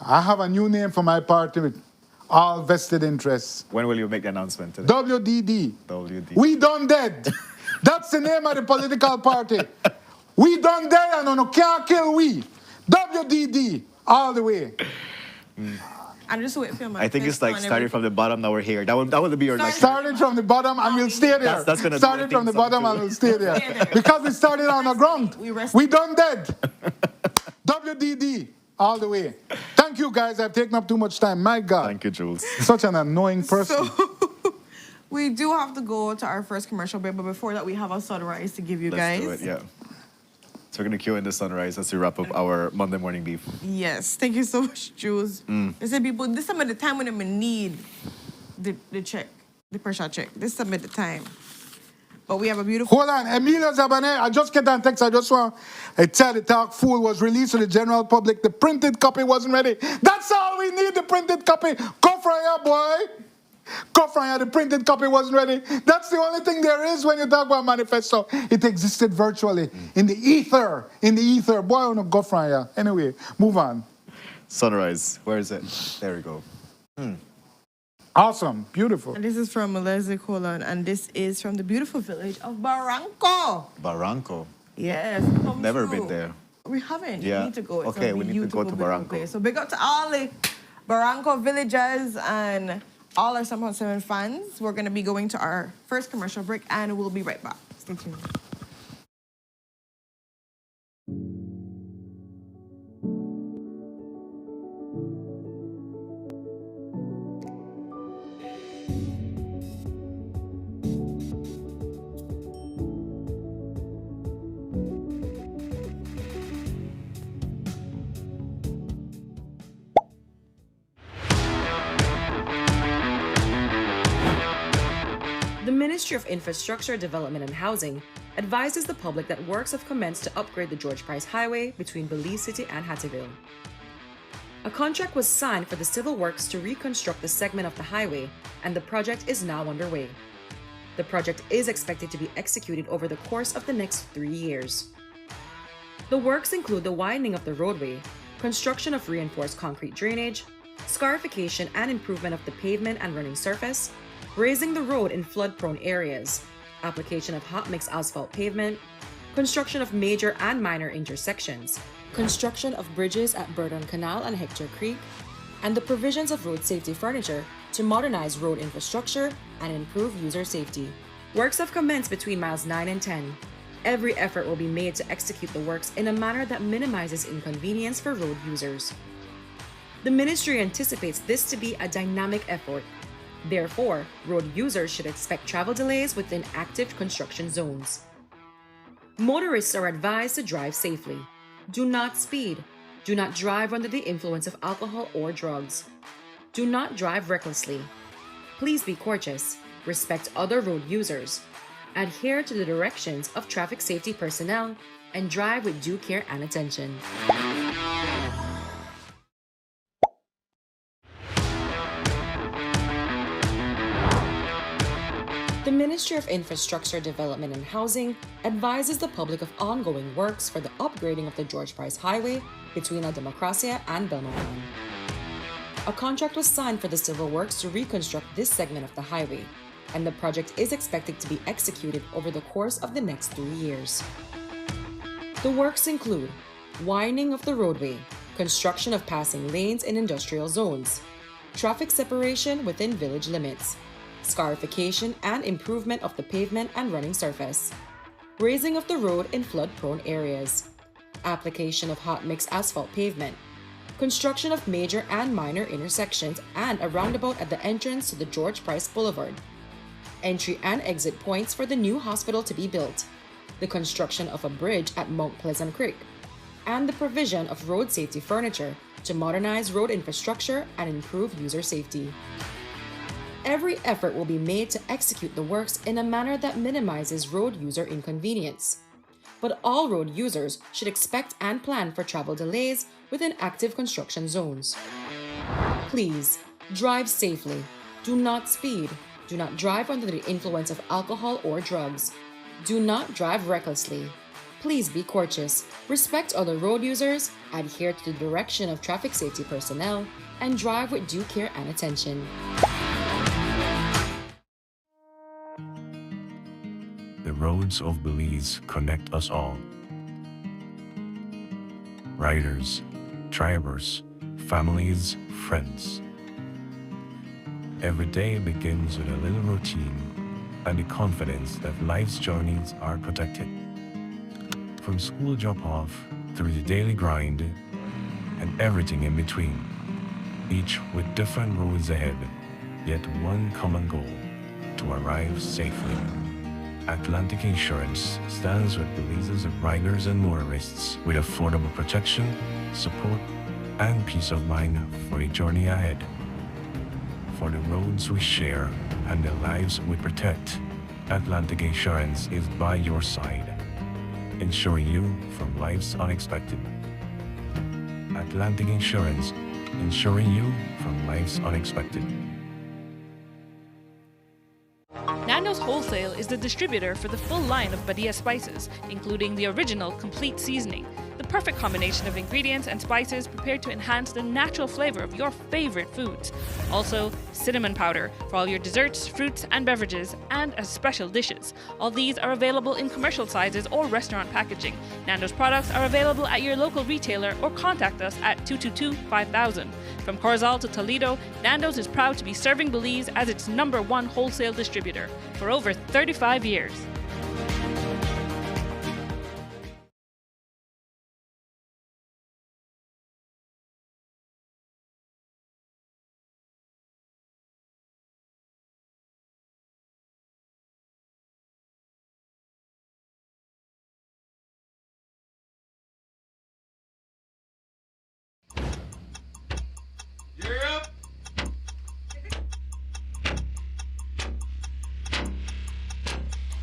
I have a new name for my party with all vested interests.
When will you make the announcement today?
WDD.
WD.
We done dead. That's the name of the political party. We done dead and no can't kill we. WDD all the way.
I'm just waiting for my.
I think it's like starting from the bottom, now we're here. That would be your next.
Started from the bottom and we'll stay there.
That's gonna
started from the bottom and we'll stay there. Because we started on the ground. We done dead. WDD all the way. Thank you, guys. I've taken up too much time. My God.
Thank you, Jules.
Such an annoying person.
So, we do have to go to our first commercial break, but before that, we have a sunrise to give you guys.
Let's do it, yeah. So we're going to cue in the sunrise as we wrap up our Monday morning beef.
Yes. Thank you so much, Jules. Listen, people, this is some of the time when I'm need the check, the pressure check. This is some of the time. But we have a beautiful...
Hold on. Emilio Zabane, I just get on text. I just want to tell the Talk Fool was released to the general public. The printed copy wasn't ready. That's all we need, the printed copy. Go for it, boy. Go for it. The printed copy wasn't ready. That's the only thing there is when you talk about manifesto. It existed virtually. In the ether. In the ether. Boy, I want to go for it. Anyway, move on.
Sunrise. Where is it? There we go.
Awesome. Beautiful.
And this is from Leslie Colon, and this is from the beautiful village of Barranco.
Barranco.
Yes.
Never been there.
We haven't.
Yeah.
We need to go. It's
Okay,
a
we need to go to
beautiful
Barranco.
place. So big up to all the Barranco villagers and all our 7.7 fans. We're going to be going to our first commercial break, and we'll be right back. Stay tuned.
The Ministry of Infrastructure, Development and Housing advises the public that works have commenced to upgrade the George Price Highway between Belize City and Hattieville. A contract was signed for the civil works to reconstruct the segment of the highway, and the project is now underway. The project is expected to be executed over the course of the next 3 years. The works include the widening of the roadway, construction of reinforced concrete drainage, scarification and improvement of the pavement and running surface, raising the road in flood-prone areas, application of hot mix asphalt pavement, construction of major and minor intersections, construction of bridges at Burdon Canal and Hector Creek, and the provisions of road safety furniture to modernize road infrastructure and improve user safety. Works have commenced between miles 9 and 10. Every effort will be made to execute the works in a manner that minimizes inconvenience for road users. The ministry anticipates this to be a dynamic effort. Therefore, road users should expect travel delays within active construction zones. Motorists are advised to drive safely. Do not speed. Do not drive under the influence of alcohol or drugs. Do not drive recklessly. Please be courteous. Respect other road users. Adhere to the directions of traffic safety personnel and drive with due care and attention. The Ministry of Infrastructure Development and Housing advises the public of ongoing works for the upgrading of the George Price Highway between La Democracia and Belmopan. A contract was signed for the civil works to reconstruct this segment of the highway, and the project is expected to be executed over the course of the next 3 years. The works include widening of the roadway, construction of passing lanes in industrial zones, traffic separation within village limits, scarification and improvement of the pavement and running surface, raising of the road in flood-prone areas, application of hot mix asphalt pavement, construction of major and minor intersections and a roundabout at the entrance to the George Price Boulevard, entry and exit points for the new hospital to be built, the construction of a bridge at Mount Pleasant Creek, and the provision of road safety furniture to modernize road infrastructure and improve user safety. Every effort will be made to execute the works in a manner that minimizes road user inconvenience. But all road users should expect and plan for travel delays within active construction zones. Please, drive safely. Do not speed. Do not drive under the influence of alcohol or drugs. Do not drive recklessly. Please be courteous. Respect other road users, adhere to the direction of traffic safety personnel, and drive with due care and attention.
The roads of Belize connect us all. Riders, drivers, families, friends. Every day begins with a little routine and the confidence that life's journeys are protected. From school drop-off through the daily grind and everything in between, each with different roads ahead, yet one common goal: to arrive safely. Atlantic Insurance stands with Belize's riders and motorists with affordable protection, support, and peace of mind for a journey ahead. For the roads we share and the lives we protect, Atlantic Insurance is by your side, insuring you from life's unexpected. Atlantic Insurance, insuring you from life's unexpected.
Nando's Wholesale is the distributor for the full line of Badia spices, including the original complete seasoning, the perfect combination of ingredients and spices prepared to enhance the natural flavor of your favorite foods. Also, cinnamon powder for all your desserts, fruits, and beverages, and as special dishes. All these are available in commercial sizes or restaurant packaging. Nando's products are available at your local retailer or contact us at 222-5000. From Corozal to Toledo, Nando's is proud to be serving Belize as its #1 wholesale distributor for over 35 years.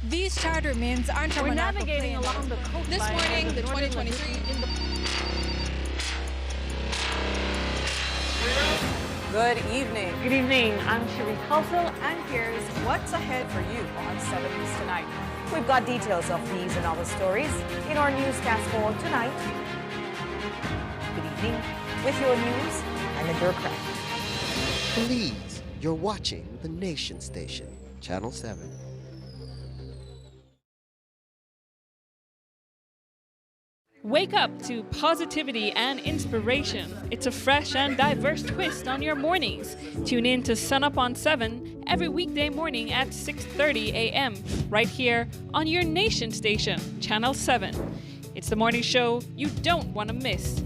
These charter means aren't
We're navigating along the coastline.
This morning, the 2023
Good evening.
Good evening. I'm Cherie Culsel,
And here's what's ahead for you on 7 News Tonight. We've got details of these and other stories in our newscast for tonight. Good evening. With your news, I'm Indira Craig.
Belize, you're watching the Nation Station, Channel 7.
Wake up to positivity and inspiration. It's a fresh and diverse twist on your mornings. Tune in to Sunup on 7 every weekday morning at 6:30 a.m. right here on your Nation Station, Channel 7. It's the morning show you don't want to miss.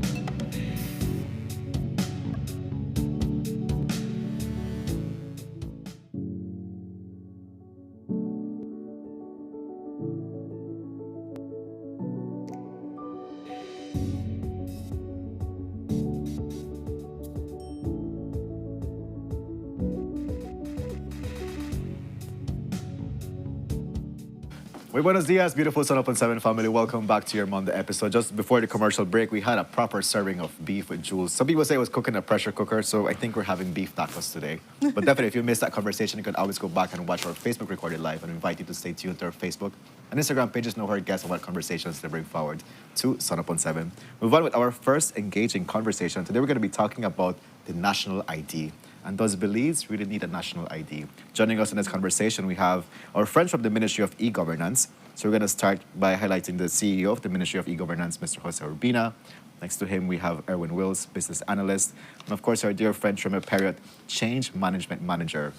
Muy buenos dias, beautiful Sun Up on 7 family. Welcome back to your Monday episode. Just before the commercial break, we had a proper serving of beef with Jules. Some people say it was cooked in a pressure cooker, so I think we're having beef tacos today. But definitely, if you missed that conversation, you can always go back and watch our Facebook recorded live and invite you to stay tuned to our Facebook and Instagram pages to know our guests and what conversations they bring forward to Sun Up on 7. Move on with our first engaging conversation. Today, we're going to be talking about the national ID. And does Belize really need a national ID? Joining us in this conversation, we have our friends from the Ministry of E-Governance. So we're going to start by highlighting the CEO of the Ministry of E-Governance, Mr. Jose Urbina. Next to him, we have Erwin Wills, business analyst. And of course, our dear friend Tremor Perriott, change management manager.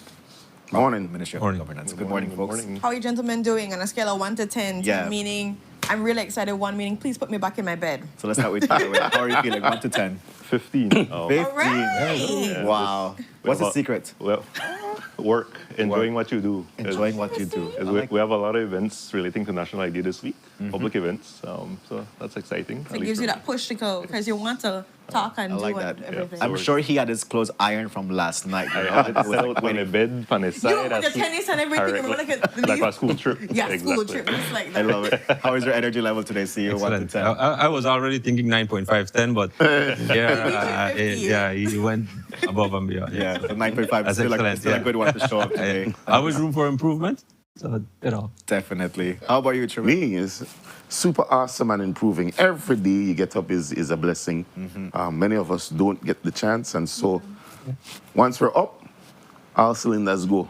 Morning.
Ministry of E-Governance. Good morning, folks.
How are you gentlemen doing on a scale of 1 to 10? 10 meaning I'm really excited, 1 meaning please put me back in my bed.
So let's start with you. How are you feeling? 1 to 10?
15.
Oh. 15.
All right.
Wow. What's the secret?
Well, work, enjoying what you do.
Enjoying what you do.
We have a lot of events relating to national ID this week, public events. So that's exciting.
It gives you that push to go because you want to talk and do everything.
Yeah. I'm sure he had his clothes ironed from last night. You know?
I had to sit out on a bed, on his side.
You with your tennis and everything.
Like a school trip.
Yeah,
exactly.
school trip. Just like that.
I love it. How is your energy level today, CEO?
Excellent.
1 to 10?
I was already thinking 9.5, 10, but he went above and beyond.
Yeah, so 9.5 is still a good one to show up today.
Always room for improvement. So,
Definitely. How about you, Trevor?
Me is super awesome and improving. Every day you get up is a blessing. Many of us don't get the chance, and so once we're up, all cylinders go.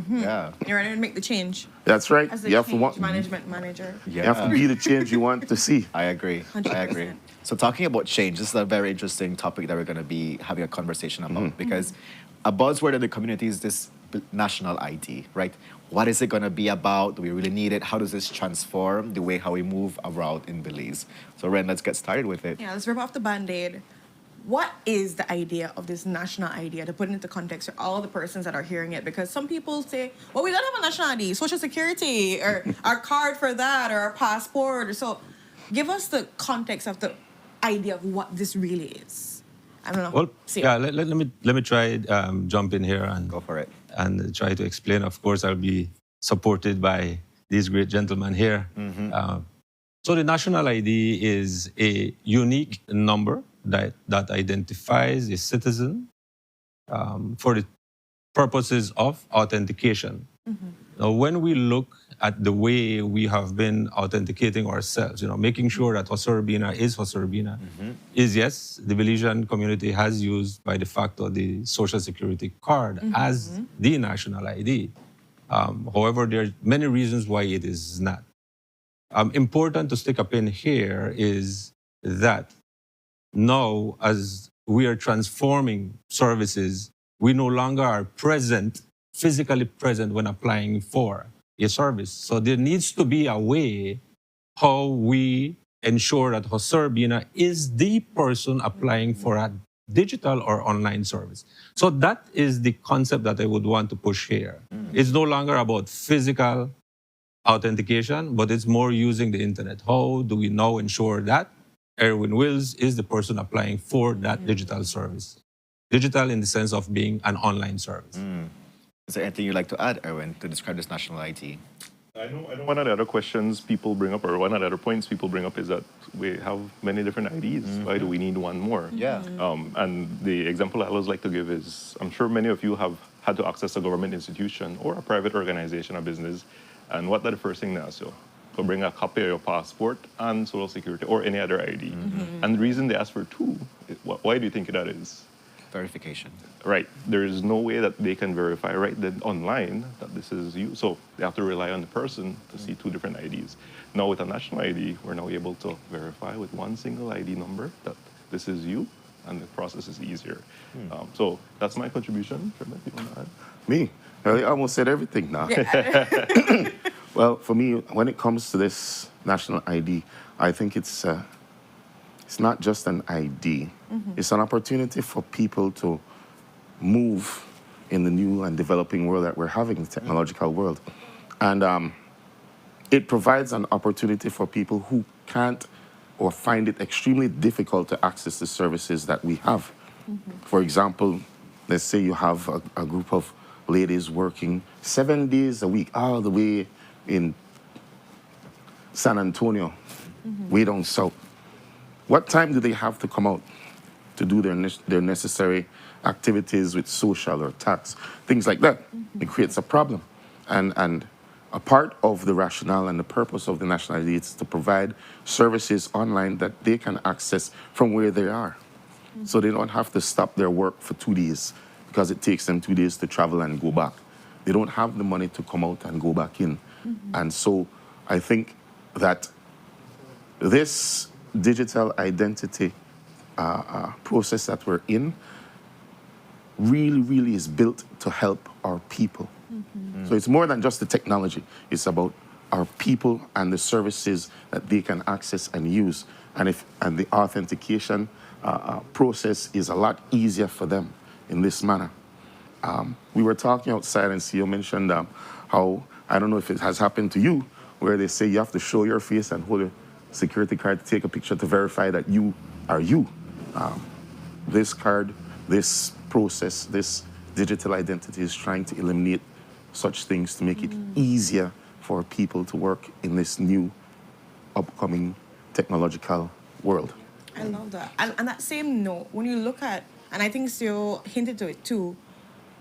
Yeah.
You're ready to make the change.
That's right.
As the
You have to
change management manager.
Yeah.
You have to be the change you want to see.
I agree.
100%.
So talking about change, this is a very interesting topic that we're going to be having a conversation about because a buzzword in the community is this national ID, right? What is it going to be about? Do we really need it? How does this transform the way how we move around in Belize? So Ren, let's get started with it.
Yeah, let's rip off the Band-Aid. What is the idea of this national ID, to put it into context for all the persons that are hearing it? Because some people say, well, we don't have a national ID, Social Security, or our card for that, or our passport. So give us the context of the idea of what this really is. I don't know.
Well, yeah, let me try jump in here and
go for it
and try to explain. Of course, I'll be supported by these great gentlemen here. So the national ID is a unique number that identifies a citizen for the purposes of authentication. Now, when we look at the way we have been authenticating ourselves, making sure that Jose Urbina is Jose Urbina, is yes, the Belizean community has used by de facto the Social Security card as the national ID. However, there are many reasons why it is not. Important to stick a pin here is that now, as we are transforming services, we no longer are physically present when applying for a service. So there needs to be a way how we ensure that Jose Urbina is the person applying for a digital or online service. So that is the concept that I would want to push here. It's no longer about physical authentication, but it's more using the internet. How do we now ensure that Erwin Wills is the person applying for that digital service? Digital in the sense of being an online service.
Is there anything you'd like to add, Erwin, to describe this national ID?
I know one of the other questions people bring up, or one of the other points people bring up, is that we have many different IDs. Why do we need one more?
Yeah.
And the example I always like to give is, I'm sure many of you have had to access a government institution or a private organization or business, and what are the first thing they ask you? So bring a copy of your passport and Social Security or any other ID. And the reason they ask for two, why do you think that is?
Verification.
Right. There is no way that they can verify right then online that this is you. So they have to rely on the person to see two different IDs. Now with a national ID, we're now able to verify with one single ID number that this is you, and the process is easier. So that's my contribution. Trevor, if you want to add?
Me? I almost said everything now. Well, for me, when it comes to this national ID, I think it's not just an ID. It's an opportunity for people to move in the new and developing world that we're having, the technological world. And it provides an opportunity for people who can't or find it extremely difficult to access the services that we have. For example, let's say you have a group of ladies working 7 days a week, all the way in San Antonio, way down south. What time do they have to come out to do their necessary activities with social or tax, things like that? It creates a problem. And a part of the rationale and the purpose of the national ID is to provide services online that they can access from where they are. So they don't have to stop their work for 2 days because it takes them 2 days to travel and go back. They don't have the money to come out and go back in. And so I think that this digital identity process that we're in really is built to help our people. So it's more than just the technology. It's about our people and the services that they can access and use. And the authentication process is a lot easier for them in this manner. We were talking outside, and CEO mentioned how, I don't know if it has happened to you, where they say you have to show your face and hold a security card to take a picture to verify that you are you. This card, this process, this digital identity is trying to eliminate such things to make it easier for people to work in this new, upcoming technological world.
I love that. And that same note, when you look at, and I think Theo hinted to it too,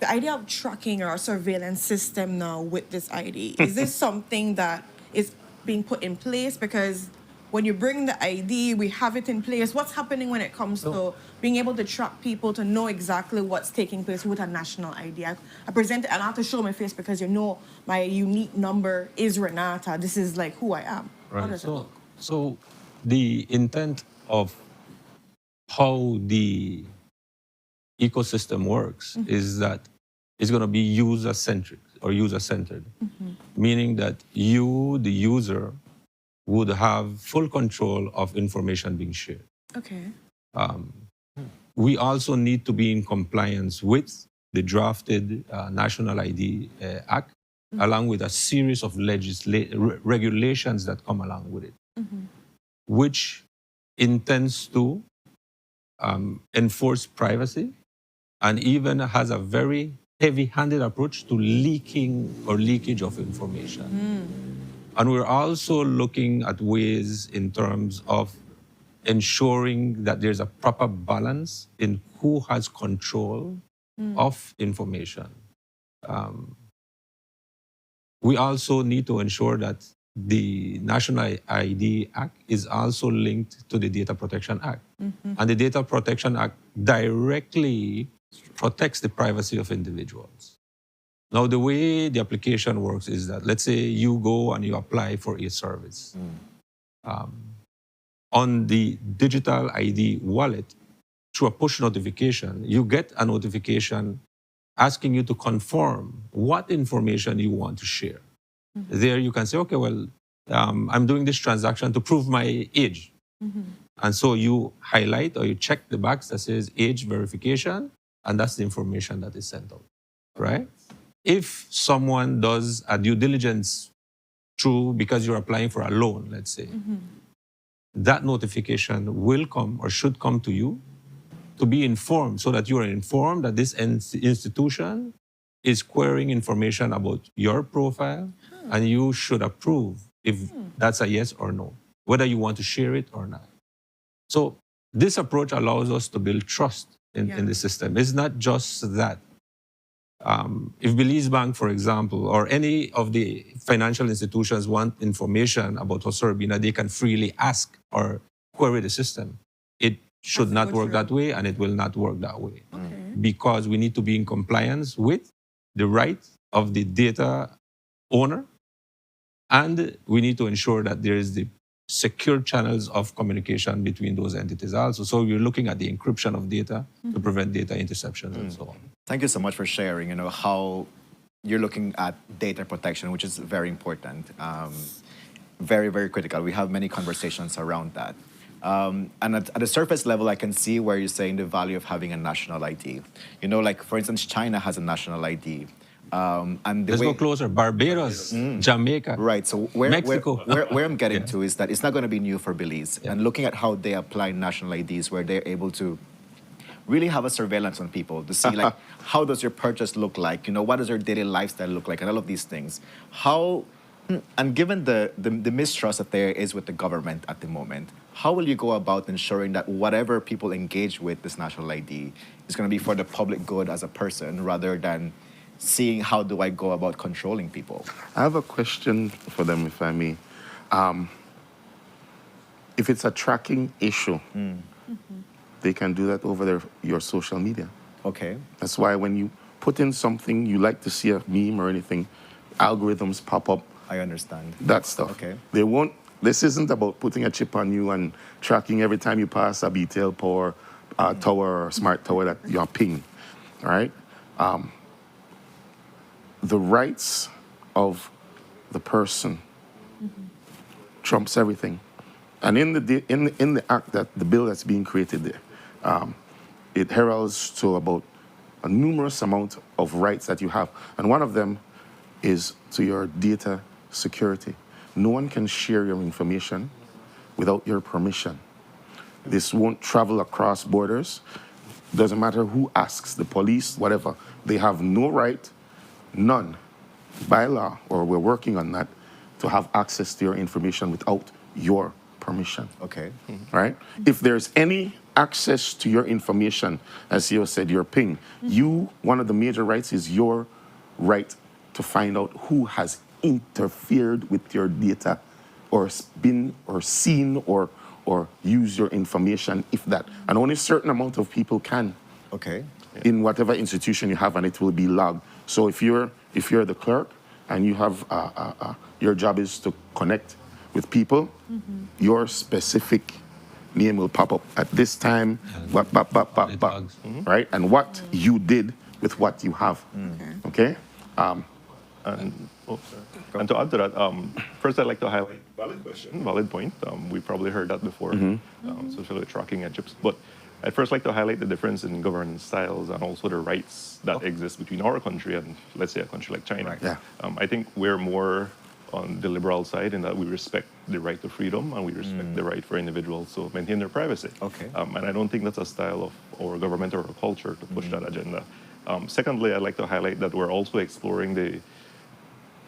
the idea of tracking or a surveillance system now with this ID, is this something that is being put in place? Because when you bring the ID, we have it in place. What's happening when it comes to being able to track people, to know exactly what's taking place with a national ID? I present it, and I have to show my face because you know my unique number is Renata. This is like who I am. How does it look?
So the intent of how the ecosystem works is that it's going to be user-centric or user-centered, meaning that you, the user, would have full control of information being shared.
Okay.
We also need to be in compliance with the drafted National ID Act, along with a series of regulations that come along with it, which intends to enforce privacy and even has a very heavy-handed approach to leaking or leakage of information. And we're also looking at ways in terms of ensuring that there's a proper balance in who has control of information. We also need to ensure that the National ID Act is also linked to the Data Protection Act. And the Data Protection Act directly protects the privacy of individuals. Now, the way the application works is that, let's say you go and you apply for a service. On the digital ID wallet, through a push notification, you get a notification asking you to confirm what information you want to share. There you can say, okay, well, I'm doing this transaction to prove my age. And so you highlight or you check the box that says age verification, and that's the information that is sent out, right? If someone does a due diligence through, because you're applying for a loan, let's say, that notification will come or should come to you to be informed, so that you are informed that this institution is querying information about your profile and you should approve if that's a yes or no, whether you want to share it or not. So this approach allows us to build trust in the system. It's not just that. If Belize Bank, for example, or any of the financial institutions want information about Hosorabina, they can freely ask or query the system. It should not work that way, and it will not work that way. Because we need to be in compliance with the rights of the data owner, and we need to ensure that there is the secure channels of communication between those entities also. So we're looking at the encryption of data to prevent data interceptions and so on.
Thank you so much for sharing, how you're looking at data protection, which is very important, very, very critical. We have many conversations around that. And at the surface level, I can see where you're saying the value of having a national ID. Like, for instance, China has a national ID. And
Let's go closer. Barbados, Jamaica,
right. So
Mexico.
Where I'm getting to is that it's not going to be new for Belize. And looking at how they apply national IDs, where they're able to really have a surveillance on people to see, like, how does your purchase look like? What does your daily lifestyle look like? And all of these things. And given the mistrust that there is with the government at the moment, how will you go about ensuring that whatever people engage with this national ID is going to be for the public good as a person, rather than seeing how do I go about controlling people?
I have a question for them, if I may. If it's a tracking issue, they can do that over your social media.
Okay.
That's why when you put in something, you like to see a meme or anything, algorithms pop up.
I understand.
That stuff.
Okay.
They won't. This isn't about putting a chip on you and tracking every time you pass a BTL power tower or smart tower that you're ping. All right? The rights of the person trumps everything. And in the act, that the bill that's being created there, it heralds to about a numerous amount of rights that you have. And one of them is to your data security. No one can share your information without your permission. This won't travel across borders. Doesn't matter who asks, the police, whatever. They have no right, none, by law, or we're working on that, to have access to your information without your permission.
Okay.
Right? If there's any access to your information, as you said, your ping, one of the major rights is your right to find out who has interfered with your data or been or seen or use your information, if that. And only a certain amount of people can.
Okay.
In whatever institution you have, and it will be logged. So if you're the clerk and you have your job is to connect with people, your specific name will pop up at this time, right? And what you did with what you have. Okay?
And to add to that, first I'd like to highlight valid question, valid point. We probably heard that before, social tracking and chips. But I'd first like to highlight the difference in governance styles and also the rights that exist between our country and, let's say, a country like China.
Yeah.
I think we're more on the liberal side in that we respect the right to freedom and we respect the right for individuals to maintain their privacy.
Okay.
And I don't think that's a style of our government or our culture to push that agenda. Secondly, I'd like to highlight that we're also exploring the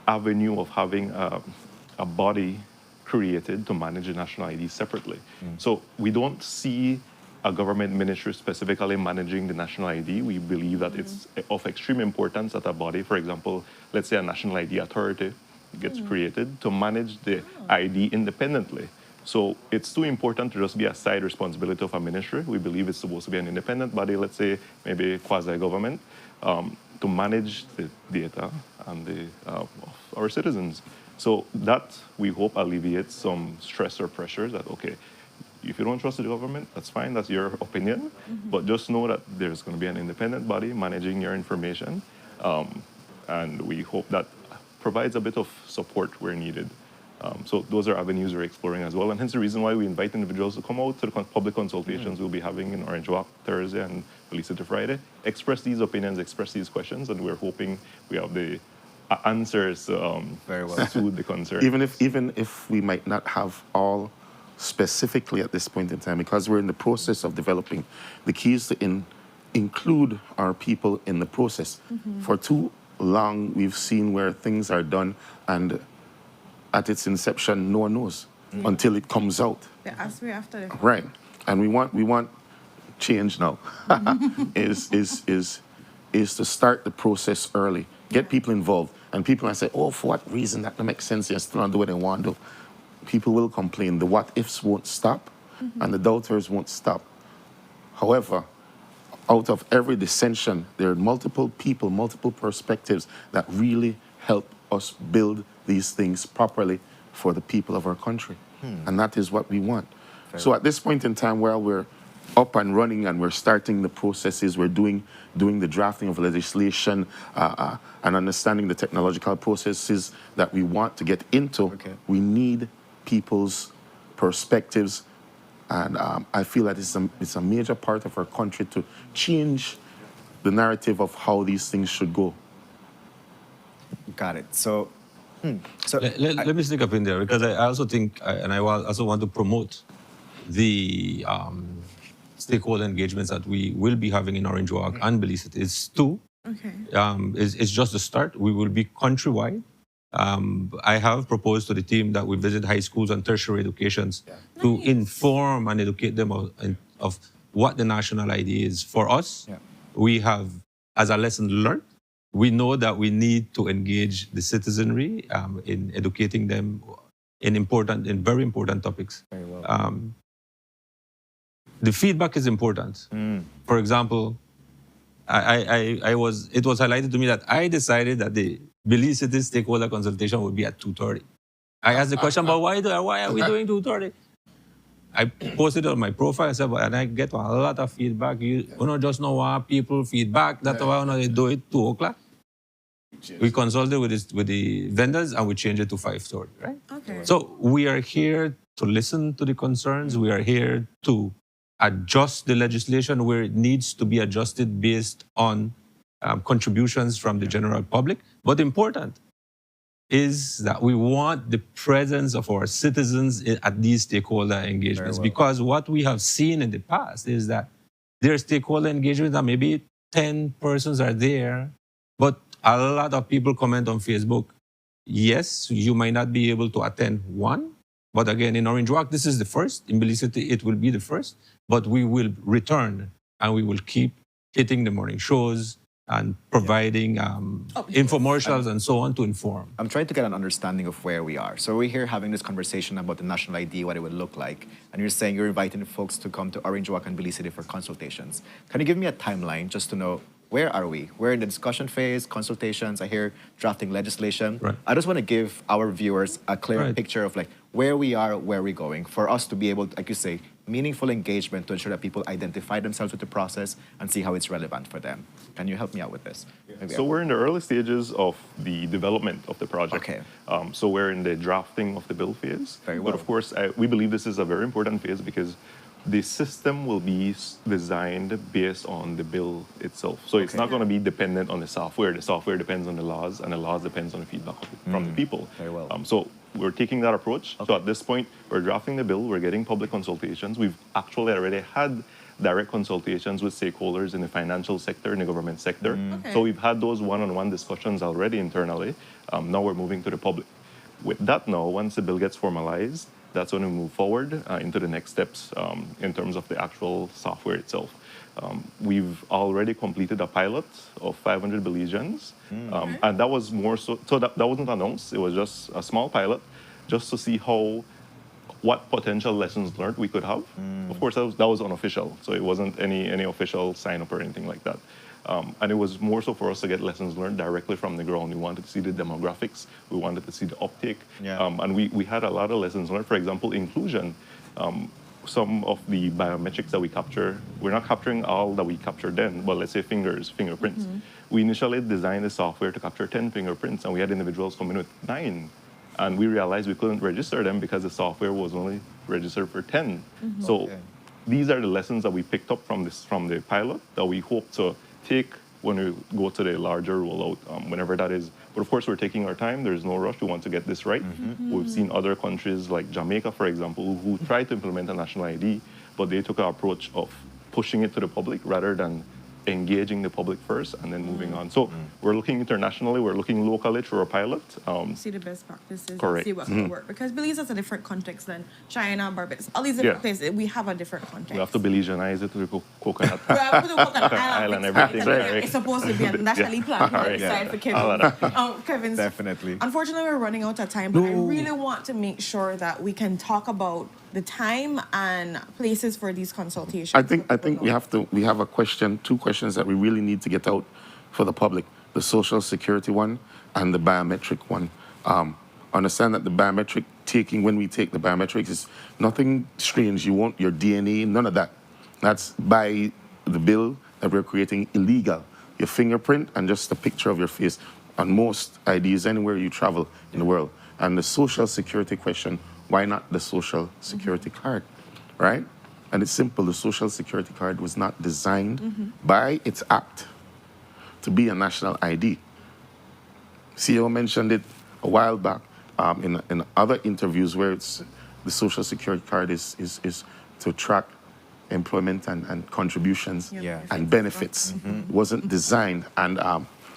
avenue of having a body created to manage the national ID separately. So we don't see a government ministry specifically managing the national ID. We believe that it's of extreme importance that a body, for example, let's say a national ID authority, gets created to manage the ID independently. So it's too important to just be a side responsibility of a ministry. We believe it's supposed to be an independent body, let's say maybe quasi-government, to manage the data and of our citizens. So that, we hope, alleviates some stress or pressure that, okay, if you don't trust the government, that's fine, that's your opinion, but just know that there's going to be an independent body managing your information, and we hope that provides a bit of support where needed. So those are avenues we're exploring as well, and hence the reason why we invite individuals to come out to the public consultations we'll be having in Orange Walk Thursday and release it to Friday, express these opinions, express these questions, and we're hoping we have the answers
very well
to the concerns.
Even if we might not have all specifically at this point in time, because we're in the process of developing, the key is to include our people in the process for two long we've seen where things are done, and at its inception, no one knows until it comes out.
They asked me after the
Right, and we want change now. is to start the process early, get people involved, and people might say, "Oh, for what reason? That don't make sense. You're still not doing what they want to do." People will complain. The what ifs won't stop, and the doubters won't stop. However, out of every dissension, there are multiple people, multiple perspectives that really help us build these things properly for the people of our country. And that is what we want. So at this point in time, while we're up and running and we're starting the processes, we're doing the drafting of legislation and understanding the technological processes that we want to get into, we need people's perspectives. And I feel that it's a major part of our country to change the narrative of how these things should go.
Got it. So,
let me stick up in there, because I also think, and I also want to promote the stakeholder engagements that we will be having in Orange Walk and Belize. It's two.
Okay.
It's just the start. We will be countrywide. I have proposed to the team that we visit high schools and tertiary educations to inform and educate them of what the national ID is. For us, we have, as a lesson learned, we know that we need to engage the citizenry in educating them in very important topics.
Very well.
The feedback is important. For example, it was highlighted to me that I decided that the Belize City stakeholder consultation would be at 2:30. I asked the question, but why are we doing 2:30? I posted it on my profile, and I get a lot of feedback. You don't just know what people feedback. That's why they do it 2 o'clock. We consulted with the vendors and we changed it to 5:30, right?
Okay.
So we are here to listen to the concerns. We are here to adjust the legislation where it needs to be adjusted based on contributions from the general public. But important is that we want the presence of our citizens at these stakeholder engagements, because what we have seen in the past is that there are stakeholder engagements that maybe 10 persons are there, but a lot of people comment on Facebook. Yes, you might not be able to attend one, but again, in Orange Walk, this is the first. In Belize City, it will be the first, but we will return and we will keep hitting the morning shows and providing infomercials and so on to inform.
I'm trying to get an understanding of where we are. So we're here having this conversation about the national ID, what it would look like. And you're saying you're inviting folks to come to Orange Walk and Belize City for consultations. Can you give me a timeline just to know, where are we? We're in the discussion phase, consultations, I hear drafting legislation.
Right.
I just want to give our viewers a clear picture of like where we are, where we're going, for us to be able to, like you say, meaningful engagement to ensure that people identify themselves with the process and see how it's relevant for them. Can you help me out with this?
So we're in the early stages of the development of the project.
Okay.
So we're in the drafting of the bill phase.
Very well.
But of course, we believe this is a very important phase because the system will be designed based on the bill itself. So it's not going to be dependent on the software. The software depends on the laws, and the laws depends on the feedback from the people.
Very well.
So we're taking that approach. So at this point, we're drafting the bill. We're getting public consultations. We've actually already had direct consultations with stakeholders in the financial sector, in the government sector. So we've had those one-on-one discussions already internally. Now we're moving to the public. With that now, once the bill gets formalized, that's when we move forward into the next steps in terms of the actual software itself. We've already completed a pilot of 500 Belizeans, and that was more so that wasn't announced. It was just a small pilot, just to see what potential lessons learned we could have. Of course, that was unofficial, so it wasn't any official sign-up or anything like that. And it was more so for us to get lessons learned directly from the ground. We wanted to see the demographics. We wanted to see the uptake. And we had a lot of lessons learned. For example, inclusion. Some of the biometrics that we capture, we're not capturing all that we captured then. Well, let's say fingerprints. We initially designed the software to capture 10 fingerprints, and we had individuals come in with 9. And we realized we couldn't register them because the software was only registered for 10. So these are the lessons that we picked up from the pilot that we hope to take when we go to the larger rollout, whenever that is. But of course, we're taking our time. There's no rush. We want to get this right. We've seen other countries like Jamaica, for example, who tried to implement a national ID, but they took an approach of pushing it to the public rather than engaging the public first and then moving on. So we're looking internationally, we're looking locally through a pilot.
See the best practices,
Correct.
see what can work. Because Belize has a different context than China, Barbados, all these different places. We have a different context.
We have to Belizeanize it with coconut
We have to do coconut
island,
island,
everything.
It's supposed to be a nationally planned side for Kevin. Kevin's
Definitely.
Unfortunately, we're running out of time, but I really want to make sure that we can talk about the time and places for these consultations.
I think we have a question, two questions that we really need to get out for the public: the social security one and the biometric one. Understand that the biometric when we take the biometrics, is nothing strange. You want your DNA, none of that. That's by the bill that we're creating illegal. Your fingerprint and just a picture of your face on most IDs anywhere you travel in the world. And the social security question, why not the social security card, right? And it's simple. The social security card was not designed by its act to be a national ID. CEO mentioned it a while back in other interviews where the social security card is to track employment and contributions and benefits. It wasn't designed. And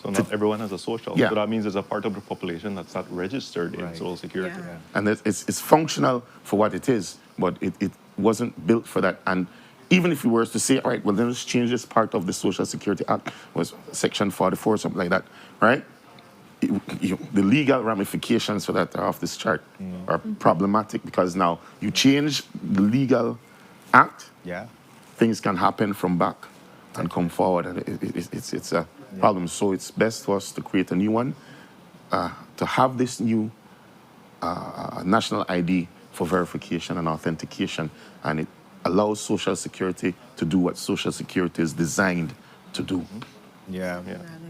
so not everyone has a social.
Yeah.
So that means there's a part of the population that's not registered in Social Security.
And it's functional for what it is, but it wasn't built for that. And even if you were to say, all right, well, then let's change this part of the Social Security Act, was Section 44, something like that, right? The legal ramifications for that are off this chart are problematic, because now you change the legal act, things can happen from back and come forward, and it's a problem. So it's best for us to create a new one, to have this new national ID for verification and authentication, and it allows Social Security to do what Social Security is designed to do.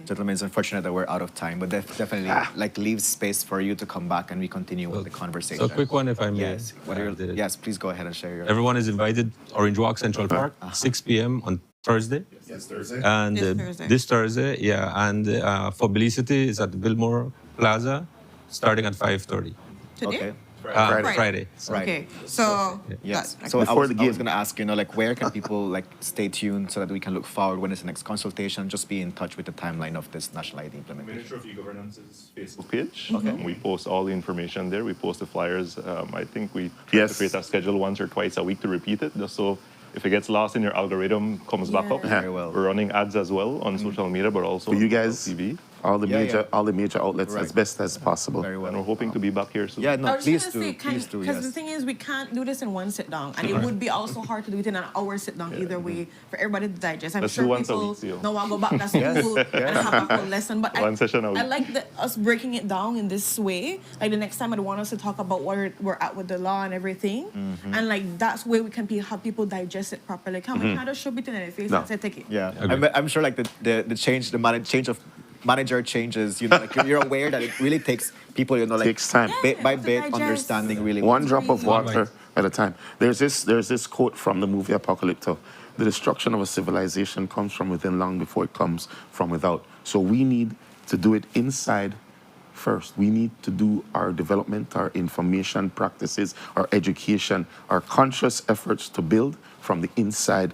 Gentlemen, it's unfortunate that we're out of time, but definitely leave space for you to come back and we continue with the conversation.
So a quick one, if I may.
Yes. Yes, please go ahead and share your.
Everyone is invited. Orange Walk, Central Park, 6 p.m. on Thursday.
Yes, Thursday.
And this Thursday, And for Belize City, it's at the Billmore Plaza, starting at 5:30.
Today?
Okay.
Friday.
Okay, so
yes. So I was going to ask, where can people stay tuned so that we can look forward when it's the next consultation? Just be in touch with the timeline of this national ID implementation.
Ministry of E-Governance's Facebook page. We post all the information there. We post the flyers. I think we try to create a schedule once or twice a week to repeat it, just so if it gets lost in your algorithm, comes back up.
Very well.
We're running ads as well on social media, but also
for you guys,
TV.
All the major outlets as best as possible.
Very well.
And we're hoping to be back here soon.
I was just gonna say, because the thing is, we can't do this in one sit down, and it would be also hard to do it in an hour sit down either way for everybody to digest. I'm sure people don't want to go back to school and have a whole lesson, but
one session a week.
I like us breaking it down in this way. Like the next time, I'd want us to talk about where we're at with the law and everything, and that's where we can have people digest it properly. We can't just shove it in their face and say take it.
I'm sure change of manager changes, you're aware that it really takes people,
takes time,
bit by bit, understanding really.
One drop of water at a time. There's this quote from the movie Apocalypto: "The destruction of a civilization comes from within long before it comes from without." So we need to do it inside first. We need to do our development, our information practices, our education, our conscious efforts to build from the inside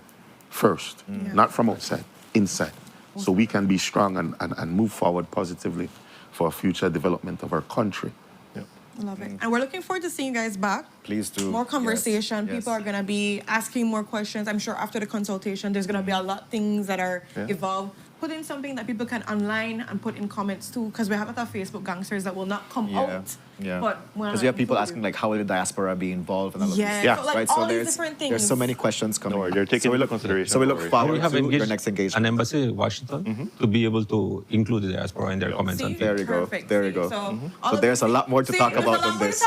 first, not from outside, inside. So we can be strong and move forward positively for future development of our country.
I love it. And we're looking forward to seeing you guys back.
Please do.
More conversation.
Yes.
People are going to be asking more questions. I'm sure after the consultation, there's going to be a lot of things that are evolved. Put in something that people can online and put in comments too, because we have a lot of Facebook gangsters that will not come out. But
because you have people asking how will the diaspora be involved and all of this.
So all these different things.
There's so many questions coming.
They're taking into consideration.
So we look forward
have
to your next engagement.
An embassy in Washington to be able to include the diaspora in their comments. And
there you go. There you go. So there's a lot more to talk about on this.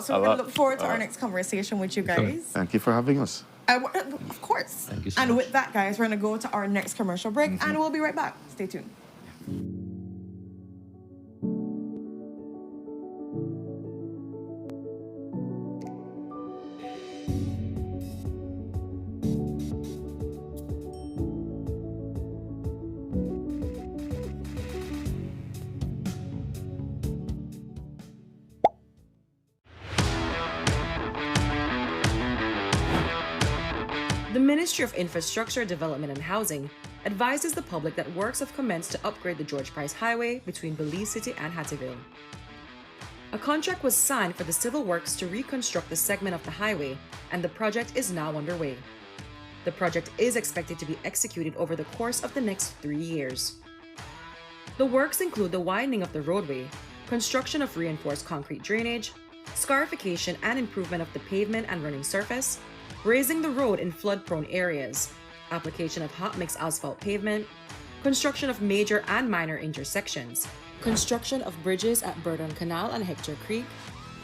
So we look forward to our next conversation with you guys.
Thank you for having us.
Of course.
Thank you so
and
much.
with that, guys, we're going to go to our next commercial break, and we'll be right back. Stay tuned.
The Ministry of Infrastructure Development and Housing advises the public that works have commenced to upgrade the George Price Highway between Belize City and Hatteville. A contract was signed for the civil works to reconstruct the segment of the highway, and the project is now underway. The project is expected to be executed over the course of the next 3 years. The works include the widening of the roadway, construction of reinforced concrete drainage, scarification and improvement of the pavement and running surface, raising the road in flood-prone areas, application of hot mix asphalt pavement, construction of major and minor intersections, construction of bridges at Burdon Canal and Hector Creek,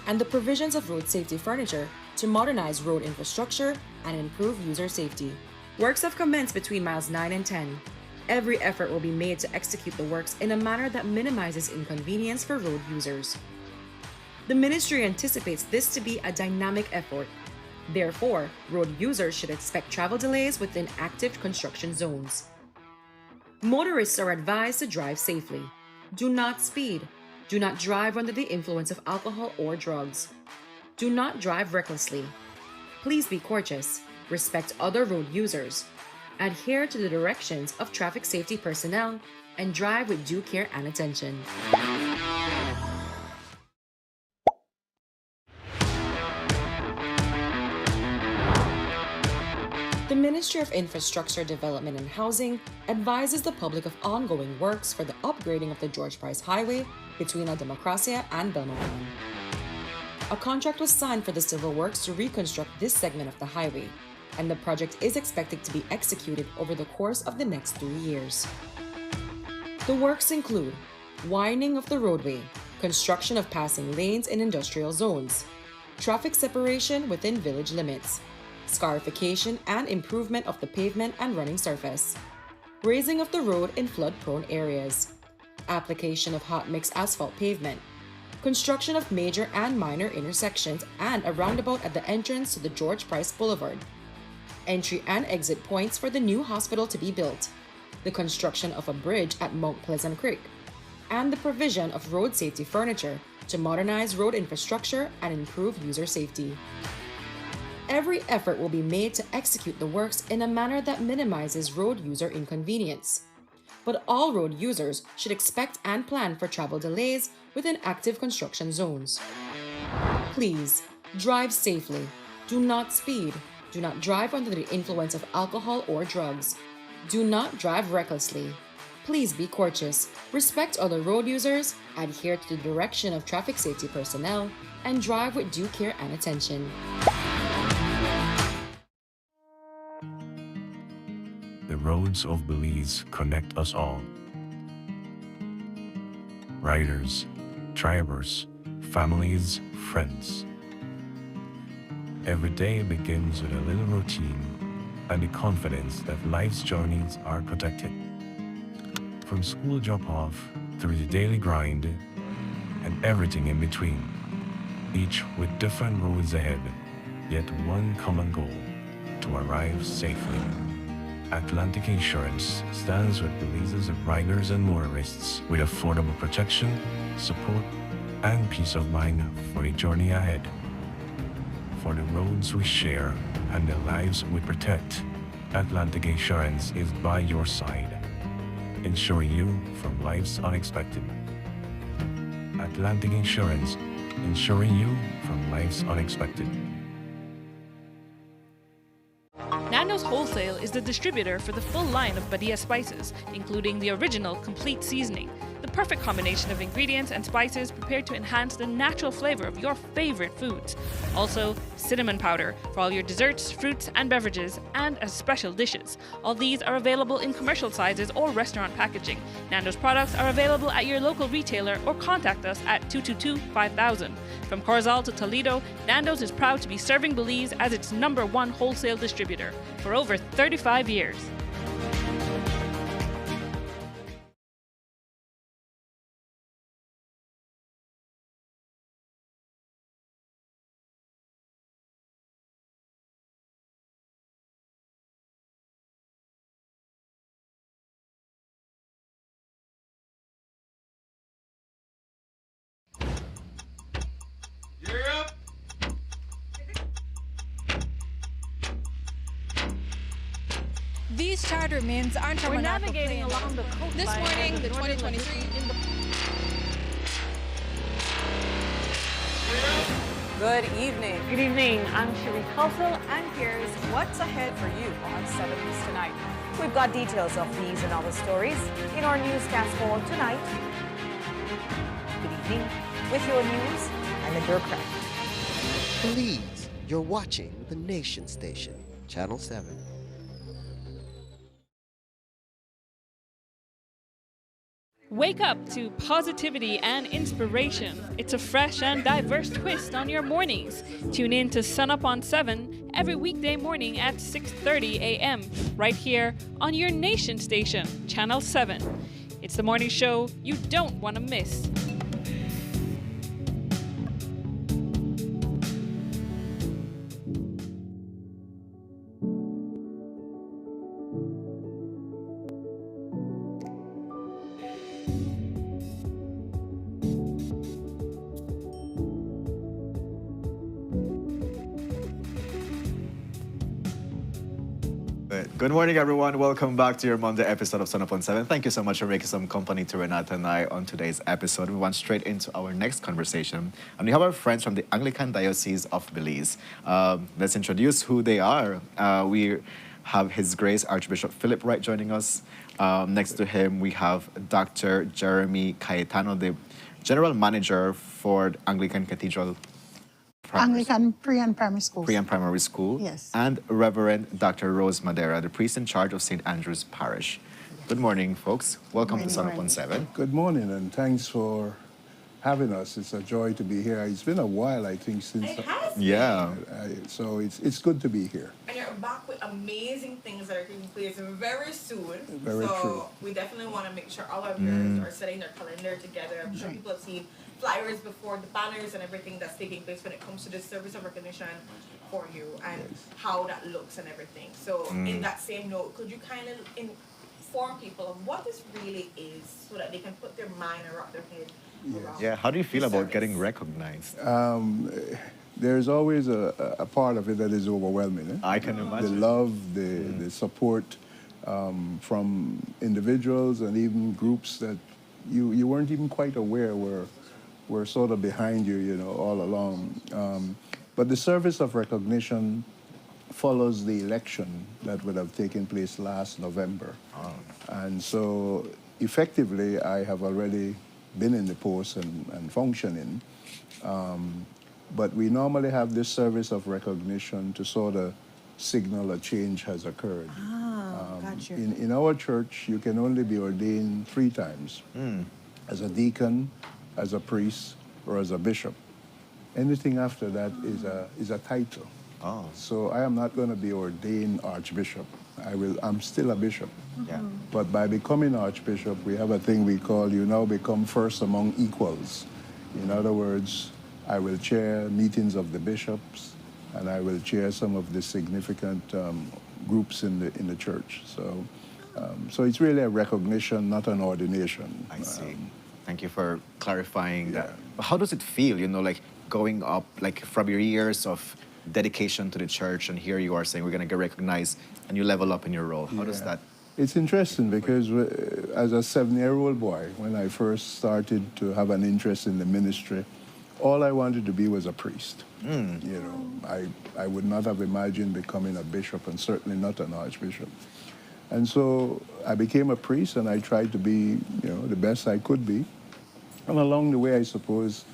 and the provisions of road safety furniture to modernize road infrastructure and improve user safety. Works have commenced between miles 9 and 10. Every effort will be made to execute the works in a manner that minimizes inconvenience for road users. The ministry anticipates this to be a dynamic effort. Therefore, road users should expect travel delays within active construction zones. Motorists are advised to drive safely. Do not speed. Do not drive under the influence of alcohol or drugs. Do not drive recklessly. Please be courteous. Respect other road users. Adhere to the directions of traffic safety personnel and drive with due care and attention. The Ministry of Infrastructure Development and Housing advises the public of ongoing works for the upgrading of the George Price Highway between Democracia and Belmopan. A contract was signed for the civil works to reconstruct this segment of the highway, and the project is expected to be executed over the course of the next 3 years. The works include widening of the roadway, construction of passing lanes in industrial zones, traffic separation within village limits, scarification and improvement of the pavement and running surface, raising of the road in flood-prone areas, application of hot mix asphalt pavement, construction of major and minor intersections and a roundabout at the entrance to the George Price Boulevard, entry and exit points for the new hospital to be built, the construction of a bridge at Mount Pleasant Creek, and the provision of road safety furniture to modernize road infrastructure and improve user safety. Every effort will be made to execute the works in a manner that minimizes road user inconvenience. But all road users should expect and plan for travel delays within active construction zones. Please, drive safely. Do not speed. Do not drive under the influence of alcohol or drugs. Do not drive recklessly. Please be courteous, respect other road users, adhere to the direction of traffic safety personnel, and drive with due care and attention.
The roads of Belize connect us all. Riders, drivers, families, friends. Every day begins with a little routine and the confidence that life's journeys are protected. From school drop-off through the daily grind and everything in between, each with different roads ahead, yet one common goal: to arrive safely. Atlantic Insurance stands with Belize's riders and motorists with affordable protection, support, and peace of mind for the journey ahead. For the roads we share and the lives we protect, Atlantic Insurance is by your side, insuring you from life's unexpected. Atlantic Insurance, insuring you from life's unexpected.
Nando's Wholesale is the distributor for the full line of Badia spices, including the original complete seasoning, the perfect combination of ingredients and spices prepared to enhance the natural flavor of your favorite foods. Also, cinnamon powder for all your desserts, fruits, and beverages, and as special dishes. All these are available in commercial sizes or restaurant packaging. Nando's products are available at your local retailer or contact us at 222-5000. From Corozal to Toledo, Nando's is proud to be serving Belize as its #1 wholesale distributor for over 35 years.
These charter mints aren't from
We're
an
navigating along the coastline.
This morning, the 2023.
Good evening.
Good evening. I'm Cherie Culker,
And here's what's ahead for you on 7 News Tonight. We've got details of these and other stories in our newscast for tonight. Good evening. With your news, I'm a bureaucrat.
Belize, you're watching the Nation Station, Channel 7.
Wake up to positivity and inspiration. It's a fresh and diverse twist on your mornings. Tune in to Sunup on 7 every weekday morning at 6:30 a.m. right here on your Nation Station, Channel 7. It's the morning show you don't want to miss.
Good morning, everyone. Welcome back to your Monday episode of Sunup on 7. Thank you so much for making some company to Renata and I on today's episode. We went straight into our next conversation. And we have our friends from the Anglican Diocese of Belize. Let's introduce who they are. We have His Grace Archbishop Philip Wright joining us. Next to him, we have Dr. Jeremy Cayetano, the General Manager for the Anglican Cathedral
Anglican Pre and Primary School.
Pre and Primary School.
Yes.
And Reverend Dr. Rose Madera, the priest in charge of St. Andrew's Parish. Good morning, folks. Welcome to Sunup on 7.
Good morning, and thanks for having us. It's a joy to be here. It's been a while, I think, since...
It has been.
Yeah.
So it's good to be here.
And you're back with amazing things that are taking place very soon.
Very
so
true.
we definitely want to make sure all our viewers are setting their calendar together. I'm sure people have seen flyers before, the banners and everything that's taking place when it comes to this service of recognition for you and how that looks and everything. So in that same note, could you kind of inform people of what this really is so that they can put their mind and wrap their head around?
Yeah, how do you feel about getting recognized?
There's always a part of it that is overwhelming. Eh?
I can imagine.
The love, the support from individuals and even groups that you weren't even quite aware were sort of behind you, you know, all along. But the service of recognition follows the election that would have taken place last November.
Oh.
And so effectively, I have already been in the post and functioning. But we normally have this service of recognition to sort of signal a change has occurred.
Gotcha.
In our church, you can only be ordained 3 times, as a deacon, as a priest, or as a bishop. Anything after that is a title.
Oh.
So I am not going to be ordained Archbishop. I'm still a bishop.
Yeah.
But by becoming Archbishop, we have a thing we call you now become first among equals. In other words, I will chair meetings of the bishops, and I will chair some of the significant groups in the church. So it's really a recognition, not an ordination.
I see. Thank you for clarifying that. But how does it feel, you know, like going up, like from your years of dedication to the church, and here you are saying we're going to get recognized, and you level up in your role. How does that?
It's interesting because as a 7-year-old boy, when I first started to have an interest in the ministry, all I wanted to be was a priest. You know, I would not have imagined becoming a bishop, and certainly not an archbishop. And so I became a priest, and I tried to be, you know, the best I could be. And along the way, I suppose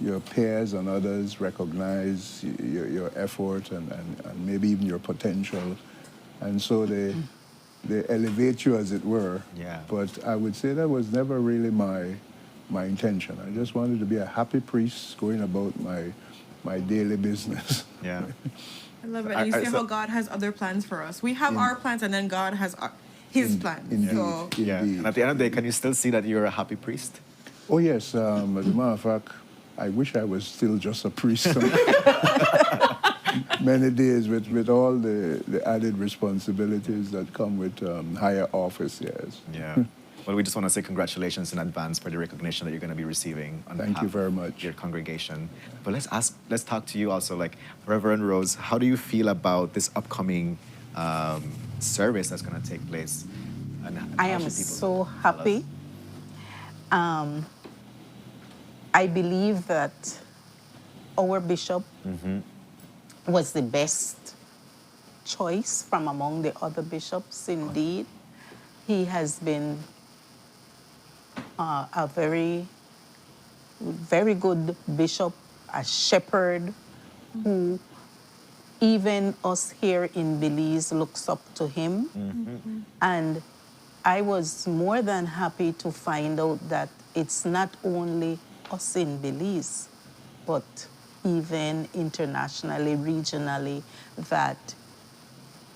your peers and others recognize your effort and maybe even your potential. And so they elevate you, as it were.
Yeah.
But I would say that was never really my intention. I just wanted to be a happy priest going about my daily business.
Yeah.
I love it. You see how God has other plans for us. We have our plans, and then God has His plans.
Indeed.
So,
Yeah. And at the end of the day, can you still see that you're a happy priest?
Oh, yes. As a matter of fact, I wish I was still just a priest. Many days with all the added responsibilities that come with higher office, yes.
Yeah. Well, we just want to say congratulations in advance for the recognition that you're going to be receiving on
Thank you
behalf
very
of
much.
your congregation. But let's talk to you also, like Reverend Rose, how do you feel about this upcoming service that's going to take place. And
I
how
am
should people
so
tell us?
happy. I believe that our bishop was the best choice from among the other bishops, indeed. He has been a very, very good bishop, a shepherd who even us here in Belize looks up to him. And I was more than happy to find out that it's not only us in Belize, but even internationally, regionally, that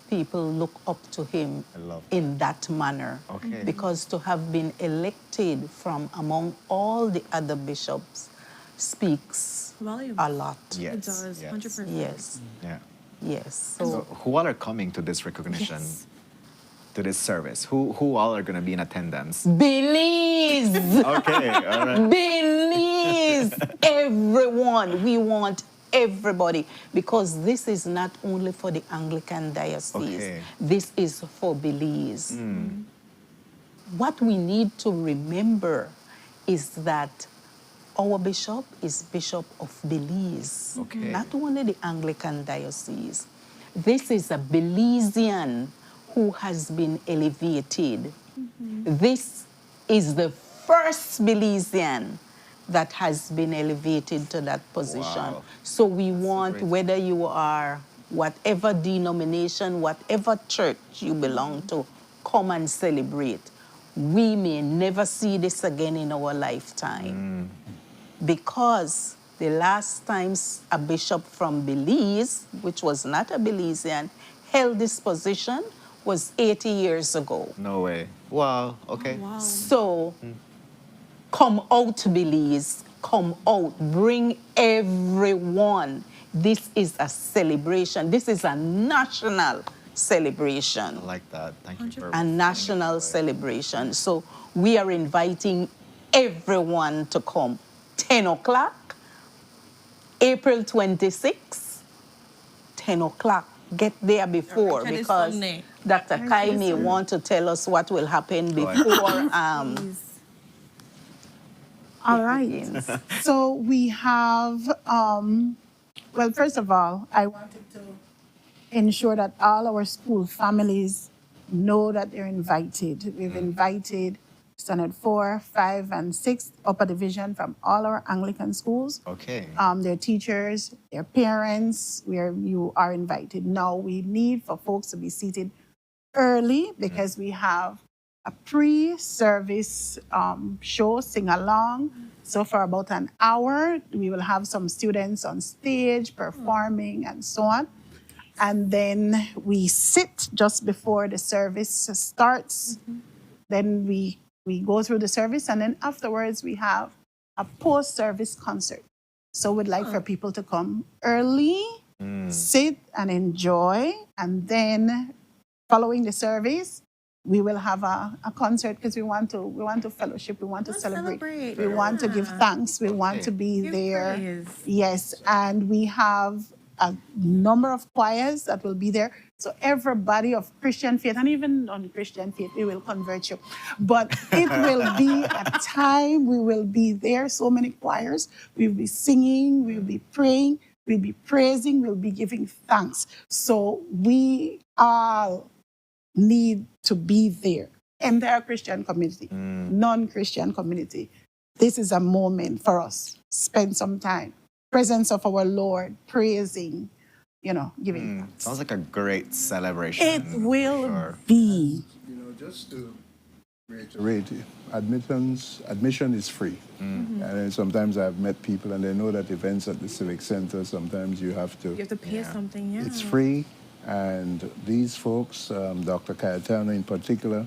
people look up to him in that manner.
Okay.
Because to have been elected from among all the other bishops speaks a lot.
Yes.
It does,
yes.
100%.
Yes.
Yeah.
Yes.
So who all are coming to this recognition, to this service? Who all are going to be in attendance?
Belize!
Okay, all right.
Belize! Everyone. We want everybody, because this is not only for the Anglican diocese.
Okay.
This is for Belize. What we need to remember is that our bishop is Bishop of Belize,
Okay.
not only the Anglican diocese. This is a Belizean who has been elevated. This is the first Belizean that has been elevated to that position.
Wow.
So we want, whether you are whatever denomination, whatever church you belong to, come and celebrate. We may never see this again in our lifetime. Because the last time a bishop from Belize, which was not a Belizean, held this position was 80 years ago.
No way. Wow, okay.
So come out, Belize, come out, bring everyone. This is a celebration. This is a national celebration.
I like that. Thank you very
A
much.
national celebration. So we are inviting everyone to come. 10 o'clock, April 26th, 10 o'clock. Get there before,
Richard is
because
Sunday.
Dr. Caye may want to tell us what will happen before.
All right. So we have, well, first of all, I wanted to ensure that all our school families know that they're invited. We've invited Standard 4, 5, and 6 upper division from all our Anglican schools.
Okay.
Their teachers, their parents, where you are invited. Now we need for folks to be seated early because we have a pre-service show, sing-along. So for about an hour, we will have some students on stage performing and so on. And then we sit just before the service starts. Then we go through the service, and then afterwards we have a post-service concert. So we'd like for people to come early, sit and enjoy, and then following the service, we will have a concert because we want to fellowship, we want to celebrate. We want to give thanks, we want to be there.
praise.
Yes, and we have a number of choirs that will be there. So everybody of Christian faith, and even non-Christian faith, we will convert you. But it will be a time, we will be there, so many choirs. We'll be singing, we'll be praying, we'll be praising, we'll be giving thanks. So we all need to be there. Entire Christian community, non-Christian community. This is a moment for us. Spend some time. Presence of our Lord, praising, giving thanks.
Sounds like a great celebration.
It will
Sure.
be.
Just to reiterate, admission is free. And sometimes I've met people and they know that events at the Civic Center, sometimes you have to...
You have to pay something, yeah.
It's free, and these folks, Dr. Cayetano in particular,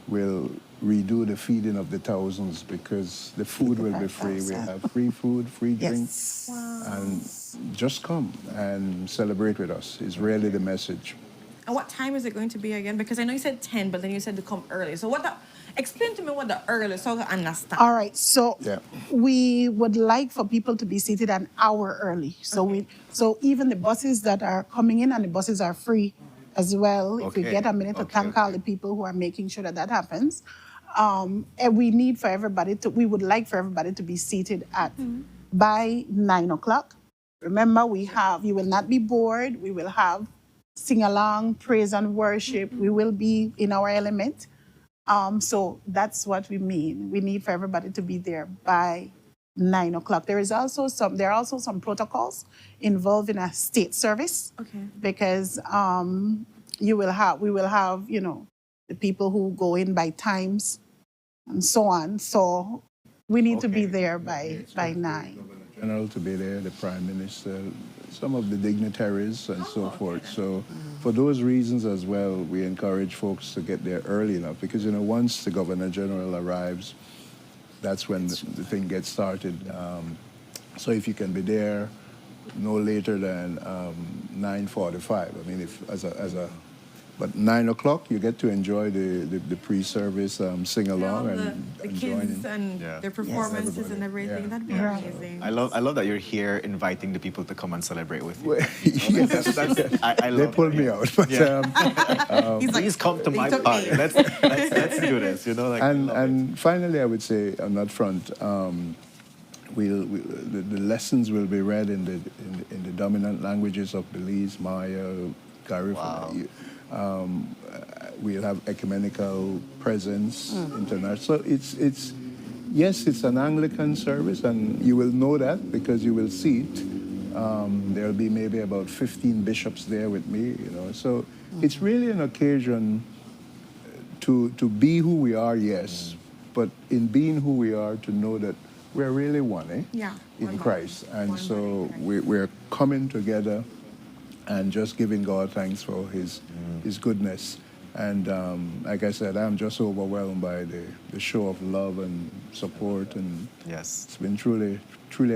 will redo the feeding of the thousands because the food will be free. We have free food, free drinks, and just come and celebrate with us is really the message.
And what time is it going to be again? Because I know you said 10, but then you said to come early. So explain to me what the early, so I understand.
All right, so we would like for people to be seated an hour early. So so even the buses that are coming in, and the buses are free as well. If we
Okay,
get a minute to
okay,
thank all the people who are making sure that that happens. And we need for everybody to, we would like for everybody to be seated at by 9 o'clock. Remember, you will not be bored. We will have sing along, praise and worship. We will be in our element. So that's what we mean. We need for everybody to be there by 9 o'clock. There are also some protocols involving a state service.
Okay.
Because we will have, the people who go in by times and so on. So we need to be there by 9.
General to be there, the Prime Minister, some of the dignitaries and so forth. So for those reasons as well, we encourage folks to get there early enough because, once the Governor General arrives, that's when the thing gets started. So if you can be there no later than 9:45, I mean, but 9 o'clock, you get to enjoy the pre-service sing-along
the kids and their performances and everything.
Yeah.
That'd be amazing.
I love that you're here inviting the people to come and celebrate with you. I love
they pulled me out. But,
please come to my party. Let's do this.
And finally, I would say on that front, the lessons will be read in the dominant languages of Belize, Maya, Garifuna. We'll have ecumenical presence, international. So it's an Anglican service, and you will know that because you will see it. There'll be maybe about 15 bishops there with me, So it's really an occasion to be who we are, yes, but in being who we are, to know that we're really one, in Christ. And so we're coming together and just giving God thanks for his goodness. And like I said, I'm just overwhelmed by the show of love and support, and it's been truly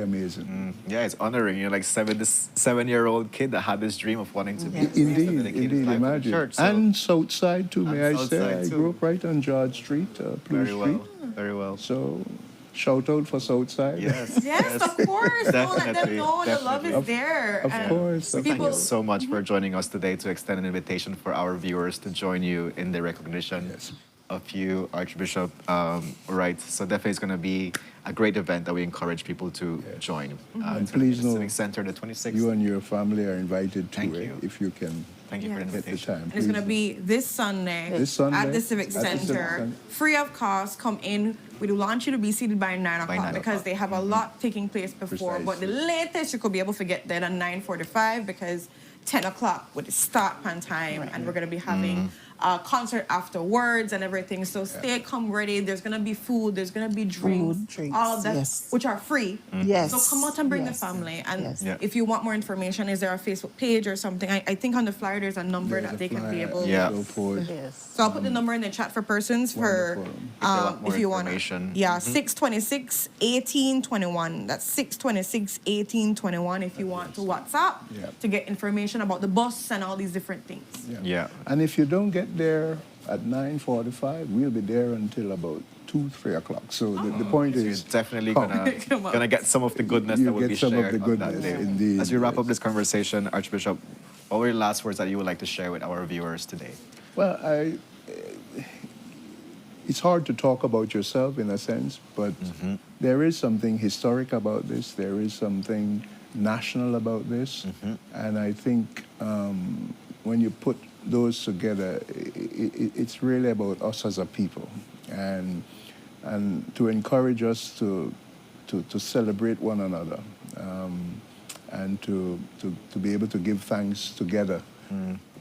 amazing.
Yeah, it's honoring. You're like 7-year-old kid that had this dream of wanting to be
Indeed, imagine.
church,
And Southside too, may I say.
Southside
I
too.
grew up right on George Street, Blue Street.
Very well.
So shout out for Southside.
Yes, of course. Don't let them know the love is there.
Of course.
So thank you so much for joining us today to extend an invitation for our viewers to join you in the recognition of you, Archbishop. Right. So definitely it's going to be a great event that we encourage people to join.
And please know,
Civic Center the 26th.
you and your family are invited to
Thank
it
you.
if you can.
Thank you for the
get the
invitation.
time.
And it's going to be this Sunday, at the Civic
at the Civic
Center.
Center.
Free of cost. Come in. We do want you to be seated by 9 o'clock
9
because they have a lot taking place before. But the latest you could be able to get there at 9:45 because 10 o'clock with the start on time. And we're going to be having a concert afterwards and everything. So come ready. There's going to be food. There's going to be drinks. All of that, which are free.
Yes.
So come out and bring the family. And if you want more information, is there a Facebook page or something? I think on the flyer there's a number that they can be able to. So I'll put the number in the chat for persons for if you want
information.
626-1821. That's 626-1821 if you want to WhatsApp to get information about the bus and all these different things.
And if you don't get there at 9:45, we'll be there until about 2-3 o'clock. So the point is,
you're definitely gonna get some of the goodness that will be shared
some of the
on
goodness,
that day.
indeed.
As we wrap up this conversation, Archbishop, what were your last words that you would like to share with our viewers today?
Well, it's hard to talk about yourself in a sense, but there is something historic about this. There is something national about this. And I think when you put those together, it's really about us as a people. And to encourage us to celebrate one another and to be able to give thanks together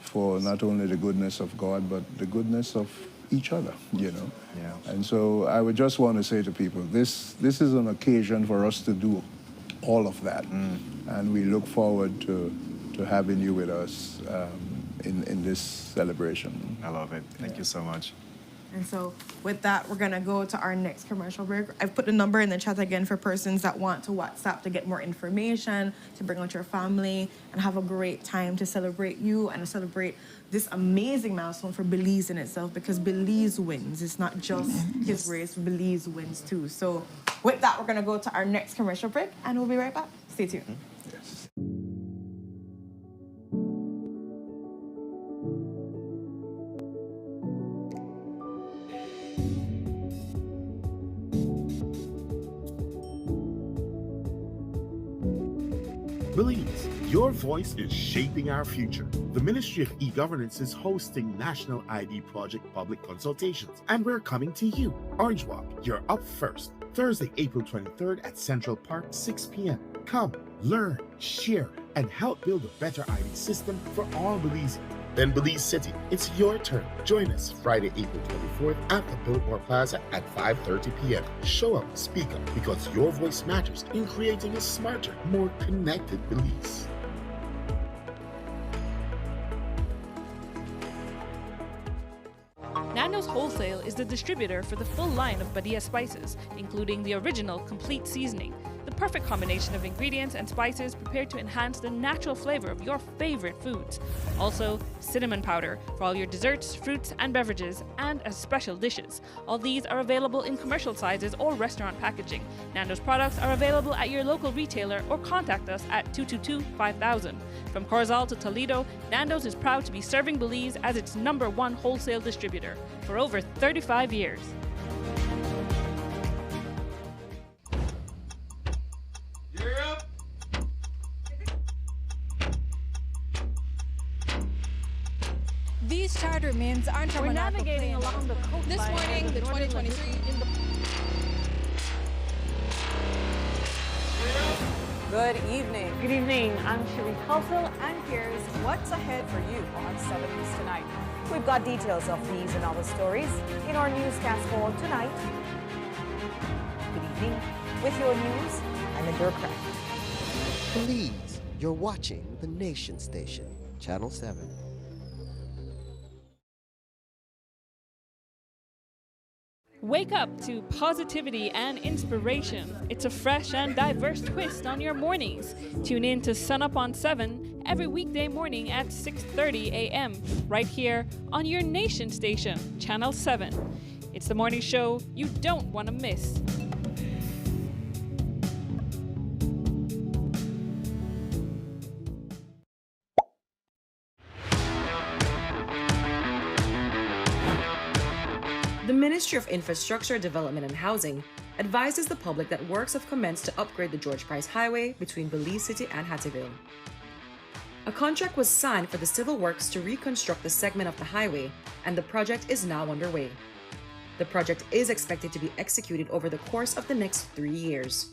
for not only the goodness of God, but the goodness of each other, And so I would just want to say to people, this is an occasion for us to do all of that. And we look forward to having you with us in this celebration.
I love it. Thank you so much.
And so with that, we're going to go to our next commercial break. I've put the number in the chat again for persons that want to WhatsApp to get more information, to bring out your family, and have a great time to celebrate you and to celebrate this amazing milestone for Belize in itself, because Belize wins. It's not just his race, Belize wins too. So with that, we're going to go to our next commercial break, and we'll be right back. Stay tuned.
Belize, your voice is shaping our future. The Ministry of E-Governance is hosting National ID Project public consultations, and we're coming to you. Orange Walk, you're up first. Thursday, April 23rd at Central Park, 6 p.m. Come, learn, share, and help build a better ID system for all Belizeans. Then Belize City, it's your turn. Join us Friday, April 24th at the Biltmore Plaza at 5:30 p.m. Show up, speak up, because your voice matters in creating a smarter, more connected Belize.
Nando's Wholesale is the distributor for the full line of Badia spices, including the original complete seasoning, the perfect combination of ingredients and spices prepared to enhance the natural flavor of your favorite foods. Also, cinnamon powder for all your desserts, fruits, and beverages, and as special dishes. All these are available in commercial sizes or restaurant packaging. Nando's products are available at your local retailer or contact us at 222-5000. From Corozal to Toledo, Nando's is proud to be serving Belize as its #1 wholesale distributor for over 35 years.
These charter remains aren't
We're navigating along the coastline.
This morning, the 2023
Good evening.
Good evening. I'm Cherie Caulker,
And here's what's ahead for you on 7 News Tonight. We've got details of these and other stories in our newscast for tonight. Good evening. With your news, I'm Indra Crack.
Belize, you're watching the Nation Station, Channel 7.
Wake up to positivity and inspiration. It's a fresh and diverse twist on your mornings. Tune in to Sunup on 7 every weekday morning at 6:30 a.m. right here on your Nation Station, Channel 7. It's the morning show you don't want to miss.
The Ministry of Infrastructure, Development and Housing advises the public that works have commenced to upgrade the George Price Highway between Belize City and Hatteville. A contract was signed for the civil works to reconstruct the segment of the highway, and the project is now underway. The project is expected to be executed over the course of the next 3 years.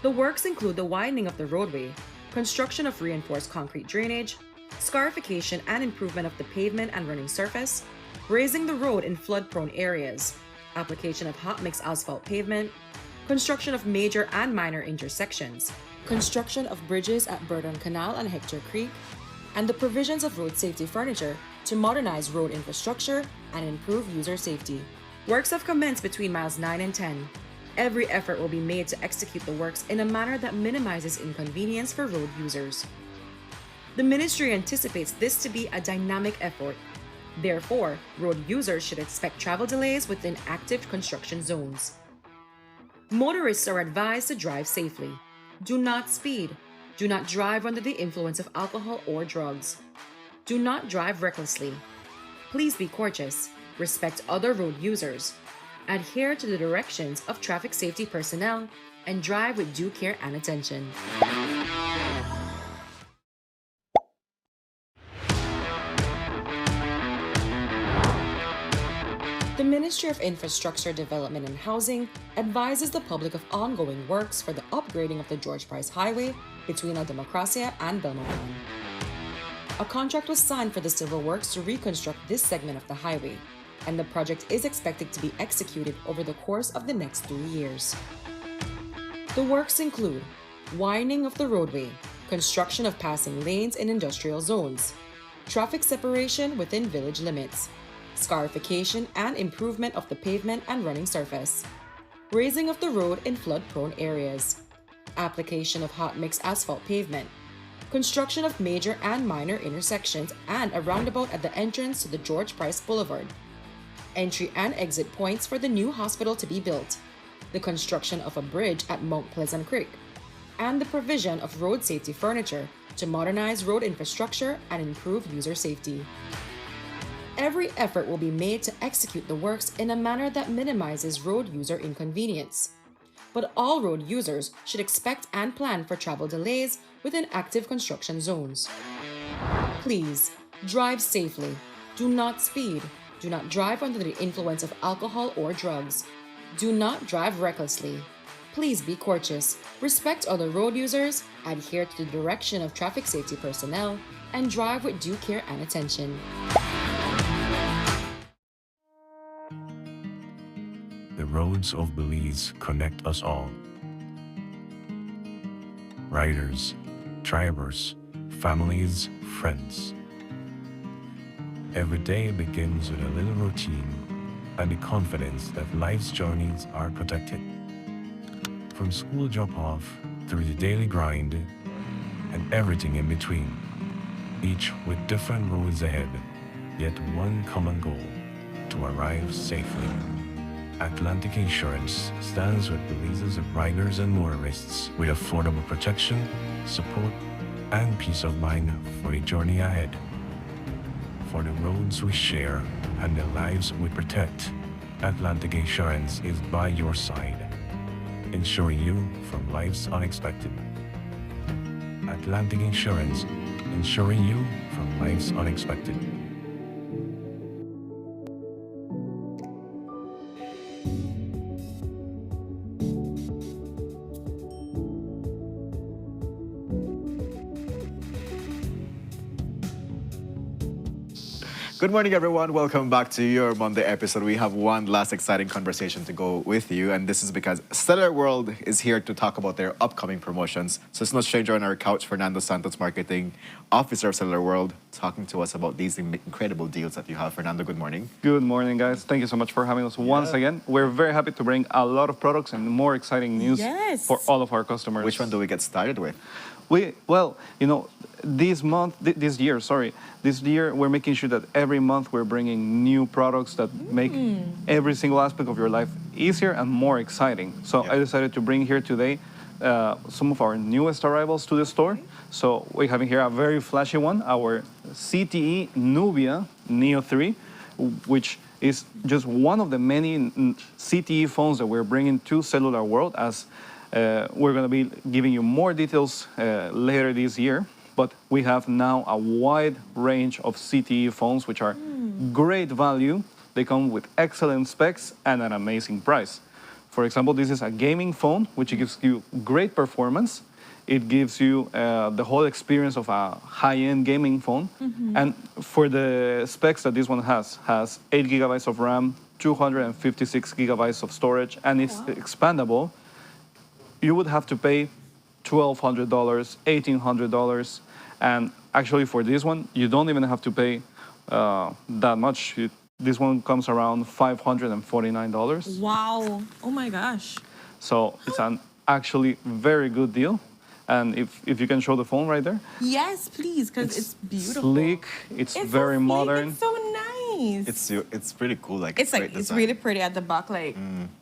The works include the widening of the roadway, construction of reinforced concrete drainage, scarification and improvement of the pavement and running surface, raising the road in flood-prone areas, application of hot mix asphalt pavement, construction of major and minor intersections, construction of bridges at Burdon Canal and Hector Creek, and the provisions of road safety furniture to modernize road infrastructure and improve user safety. Works have commenced between miles 9 and 10. Every effort will be made to execute the works in a manner that minimizes inconvenience for road users. The ministry anticipates this to be a dynamic effort. Therefore, road users should expect travel delays within active construction zones. Motorists are advised to drive safely. Do not speed. Do not drive under the influence of alcohol or drugs. Do not drive recklessly. Please be courteous, respect other road users, adhere to the directions of traffic safety personnel, and drive with due care and attention. The Ministry of Infrastructure, Development and Housing advises the public of ongoing works for the upgrading of the George Price Highway between Democracia and Belmopan. A contract was signed for the civil works to reconstruct this segment of the highway, and the project is expected to be executed over the course of the next 3 years. The works include widening of the roadway, construction of passing lanes in industrial zones, traffic separation within village limits, scarification and improvement of the pavement and running surface, raising of the road in flood-prone areas, application of hot mix asphalt pavement, construction of major and minor intersections and a roundabout at the entrance to the George Price Boulevard, entry and exit points for the new hospital to be built, the construction of a bridge at Mount Pleasant Creek, and the provision of road safety furniture to modernize road infrastructure and improve user safety. Every effort will be made to execute the works in a manner that minimizes road user inconvenience. but all road users should expect and plan for travel delays within active construction zones. Please, drive safely. Do not speed. Do not drive under the influence of alcohol or drugs. Do not drive recklessly. Please be courteous, respect other road users, adhere to the direction of traffic safety personnel, and drive with due care and attention.
The roads of Belize connect us all. Riders, drivers, families, friends. Every day begins with a little routine and the confidence that life's journeys are protected. From school drop-off through the daily grind and everything in between, each with different roads ahead, yet one common goal: to arrive safely. Atlantic Insurance stands with Belize's riders and motorists with affordable protection, support, and peace of mind for the journey ahead. For the roads we share and the lives we protect, Atlantic Insurance is by your side, insuring you from life's unexpected. Atlantic Insurance, insuring you from life's unexpected.
Good morning, everyone. Welcome back to your Monday episode. We have one last exciting conversation to go with you, and this is because Cellular World is here to talk about their upcoming promotions. So it's no stranger on our couch, Fernando Santos, Marketing Officer of Cellular World, talking to us about these incredible deals that you have. Fernando, good morning.
Good morning, guys. Thank you so much for having us once again. We're very happy to bring a lot of products and more exciting news for all of our customers.
Which one do we get started with?
This year, we're making sure that every month we're bringing new products that make every single aspect of your life easier and more exciting. So I decided to bring here today some of our newest arrivals to the store. So we have here a very flashy one, our CTE Nubia Neo 3, which is just one of the many CTE phones that we're bringing to Cellular World, as we're going to be giving you more details later this year. But we have now a wide range of CTE phones, which are great value. They come with excellent specs and an amazing price. For example, this is a gaming phone, which gives you great performance. It gives you the whole experience of a high-end gaming phone. And for the specs that this one has 8 gigabytes of RAM, 256 gigabytes of storage, and it's expandable. You would have to pay $1,200, $1,800, and actually for this one, you don't even have to pay that much. This one comes around $549.
Wow! Oh my gosh!
So it's an actually very good deal. And if you can show the phone right there.
Yes, please, because it's beautiful.
Sleek. It's very modern.
It's so nice.
It's pretty cool.
It's really pretty at the back.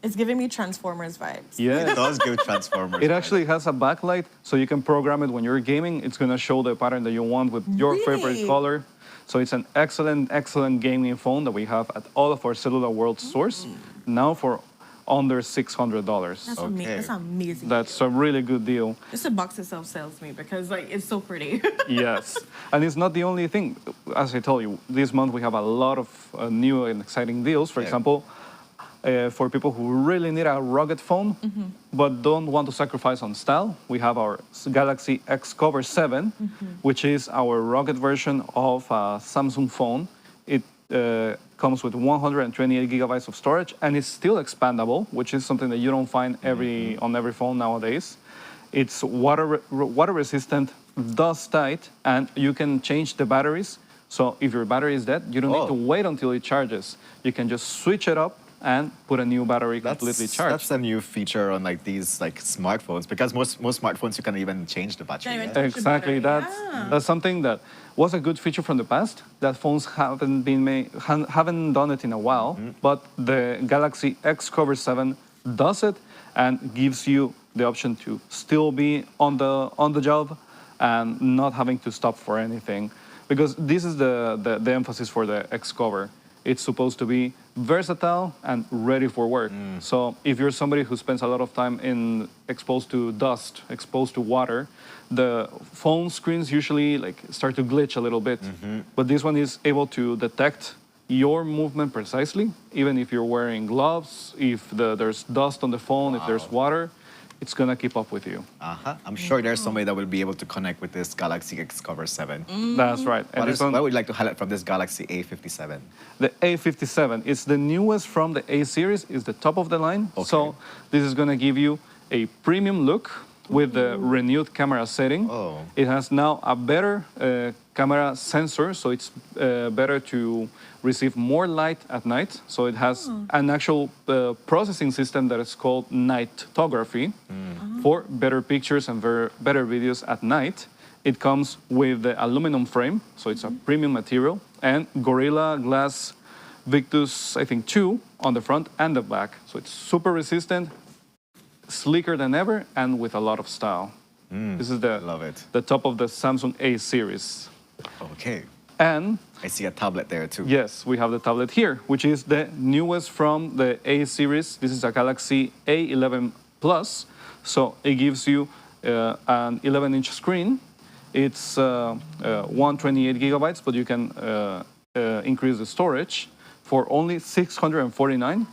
It's giving me Transformers vibes.
Yeah,
it does give Transformers.
It actually has a backlight, so you can program it when you're gaming. It's gonna show the pattern that you want with your favorite color. So it's an excellent gaming phone that we have at all of our Cellular World stores now for under $600.
That's amazing.
That's a really good deal.
Just the box itself sells me because it's so pretty.
Yes, and it's not the only thing. As I told you, this month we have a lot of new and exciting deals. For example, for people who really need a rugged phone but don't want to sacrifice on style, we have our Galaxy X Cover 7, which is our rugged version of a Samsung phone. It comes with 128 gigabytes of storage, and it's still expandable, which is something that you don't find on every phone nowadays. It's water resistant, dust tight, and you can change the batteries. So if your battery is dead, you don't need to wait until it charges. You can just switch it up and put a new battery completely charged.
That's a new feature on these smartphones, because most smartphones you can even change the battery.
Exactly, that's something that was a good feature from the past that phones haven't done it in a while. But the Galaxy X Cover 7 does it and gives you the option to still be on the job and not having to stop for anything, because this is the emphasis for the X Cover. It's supposed to be versatile and ready for work. So if you're somebody who spends a lot of time exposed to dust, exposed to water, the phone screens usually start to glitch a little bit. But this one is able to detect your movement precisely, even if you're wearing gloves, if there's dust on the phone, if there's water, it's gonna keep up with you.
I'm sure there's somebody that will be able to connect with this Galaxy X Cover 7.
That's right. And
What would you like to highlight from this Galaxy A57?
The A57 is the newest from the A series. It's the top of the line.
Okay.
So this is gonna give you a premium look with the renewed camera setting. It has now a better camera sensor, so it's better to receive more light at night. So it has an actual processing system that is called nightography for better pictures and better videos at night. It comes with the aluminum frame, so it's a premium material, and Gorilla Glass Victus, I think 2 on the front and the back. So it's super resistant, sleeker than ever, and with a lot of style. This is the top of the Samsung A series.
Okay.
And
I see a tablet there too.
yes, we have the tablet here, which is the newest from the A series. This is a Galaxy A11 Plus. So it gives you an 11-inch screen. It's 128 gigabytes, but you can increase the storage for only $649.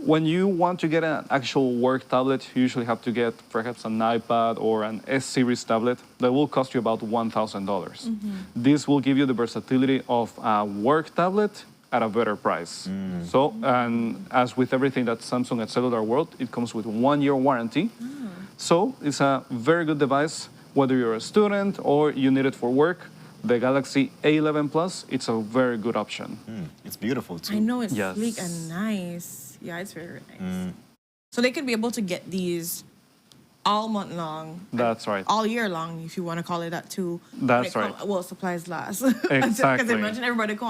When you want to get an actual work tablet, you usually have to get perhaps an iPad or an S-series tablet that will cost you about $1,000. This will give you the versatility of a work tablet at a better price. So, and as with everything that Samsung at Cellular World, it comes with 1-year warranty. So it's a very good device, whether you're a student or you need it for work. The Galaxy A11 Plus, it's a very good option.
It's beautiful too.
I know it's sleek and nice. Yeah, it's very nice. So they can be able to get these all month long.
That's right.
All year long, if you want to call it that too.
That's right.
Well, supplies last.
Exactly.
Because imagine everybody go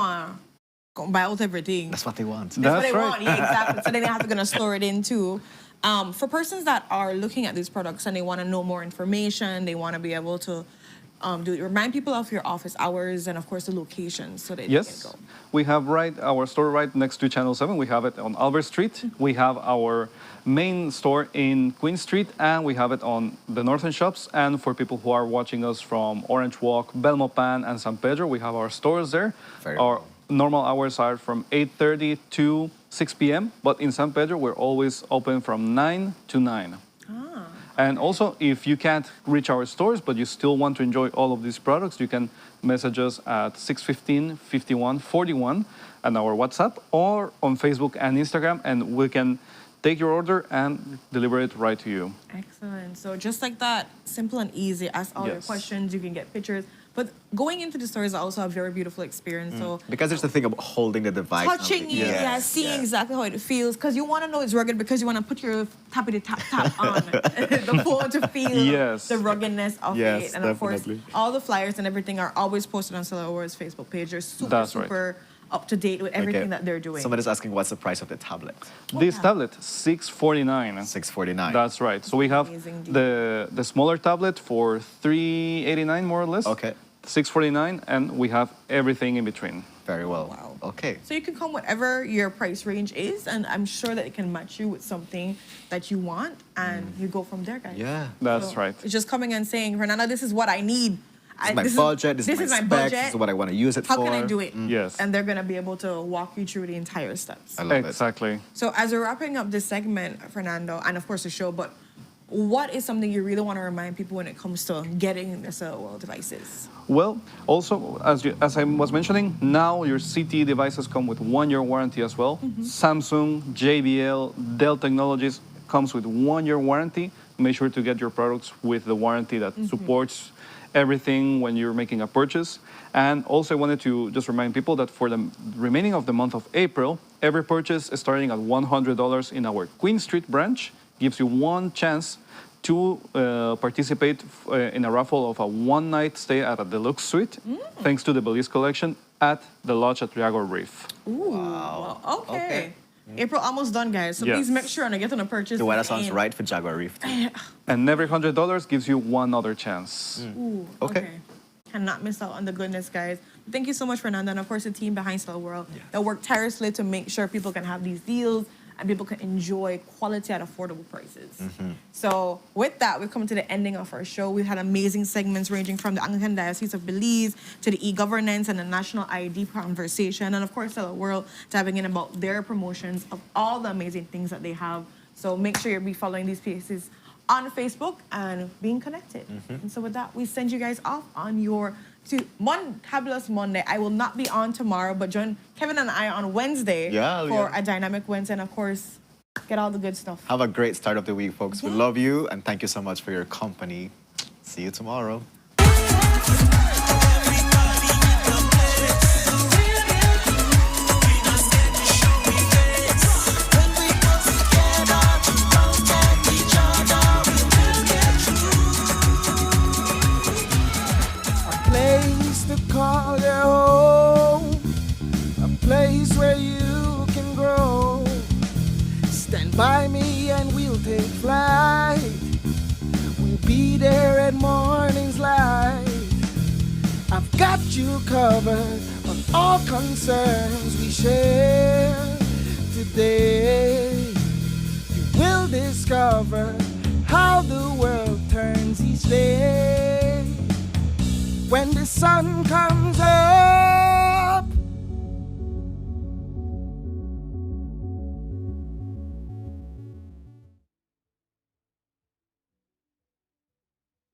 buy out everything.
That's what they want.
That's what they want. Yeah, exactly. So then they have to store it in too. For persons that are looking at these products and they want to know more information, they want to be able to remind people of your office hours and, of course, the locations so that they can go.
We have our store right next to Channel 7. We have it on Albert Street. We have our main store in Queen Street, and we have it on the Northern Shops. And for people who are watching us from Orange Walk, Belmopan, and San Pedro, we have our stores there. Our normal hours are from 8:30 to 6 p.m., but in San Pedro, we're always open from 9 to 9. And also, if you can't reach our stores, but you still want to enjoy all of these products, you can message us at 615-5141 and our WhatsApp, or on Facebook and Instagram, and we can take your order and deliver it right to you.
Excellent. So just like that, simple and easy. Ask all your questions. You can get pictures. But going into the store is also a very beautiful experience. So
because there's the thing about holding the device.
touching it, seeing exactly how it feels. Because you want to know it's rugged because you want to put your tappity-tap on the phone to feel the ruggedness of it. And of course, all the flyers and everything are always posted on Cellular World's Facebook page. They're super up to date with everything that they're doing.
Somebody's asking what's the price of the tablet.
This tablet, $649.
$649.
That's right. So we have the smaller tablet for $389 more or less.
Okay.
$649, and we have everything in between.
Very well. Wow. Okay.
So you can come whatever your price range is, and I'm sure that it can match you with something that you want, and you go from there, guys.
Yeah.
That's right.
It's just coming and saying, Fernanda, this is what I need.
This is my budget, this is my specs, this is what I want to use it for.
How can I do it?
Yes.
And they're going to be able to walk you through the entire steps.
I love
it.
So as we're wrapping up this segment, Fernando, and of course the show, but what is something you really want to remind people when it comes to getting the Cellular World devices?
Well, also, as I was mentioning, now your CTE devices come with 1-year warranty as well. Samsung, JBL, Dell Technologies comes with 1-year warranty. Make sure to get your products with the warranty that supports everything when you're making a purchase. And also I wanted to just remind people that for the remaining of the month of April, every purchase is starting at $100 in our Queen Street branch gives you one chance to participate in a raffle of a one-night stay at a deluxe suite, thanks to the Belize collection at the lodge at Jaguar Reef.
Ooh, wow. Okay. April almost done, guys. So please make sure and get on a purchase.
The weather sounds right for Jaguar Reef.
And every $100 gives you one other chance.
Ooh, okay. Cannot miss out on the goodness, guys. Thank you so much, Fernanda, and of course the team behind Cellular World that work tirelessly to make sure people can have these deals and people can enjoy quality at affordable prices. So with that, we've come to the ending of our show. We've had amazing segments ranging from the Anglican Diocese of Belize to the e-governance and the national ID conversation, and of course Cellular World diving in about their promotions of all the amazing things that they have. So make sure you'll be following these places on Facebook and being connected. And so with that, we send you guys off on your Fabulous Monday. I will not be on tomorrow, but join Kevin and I on Wednesday for a dynamic Wednesday. And of course, get all the good stuff.
Have a great start of the week, folks. We love you, and thank you so much for your company. See you tomorrow.
Call your home, a place where you can grow. Stand by me and we'll take flight. We'll be there at morning's light. I've got you covered on all concerns we share today. You will discover how the world turns each day. When the sun comes up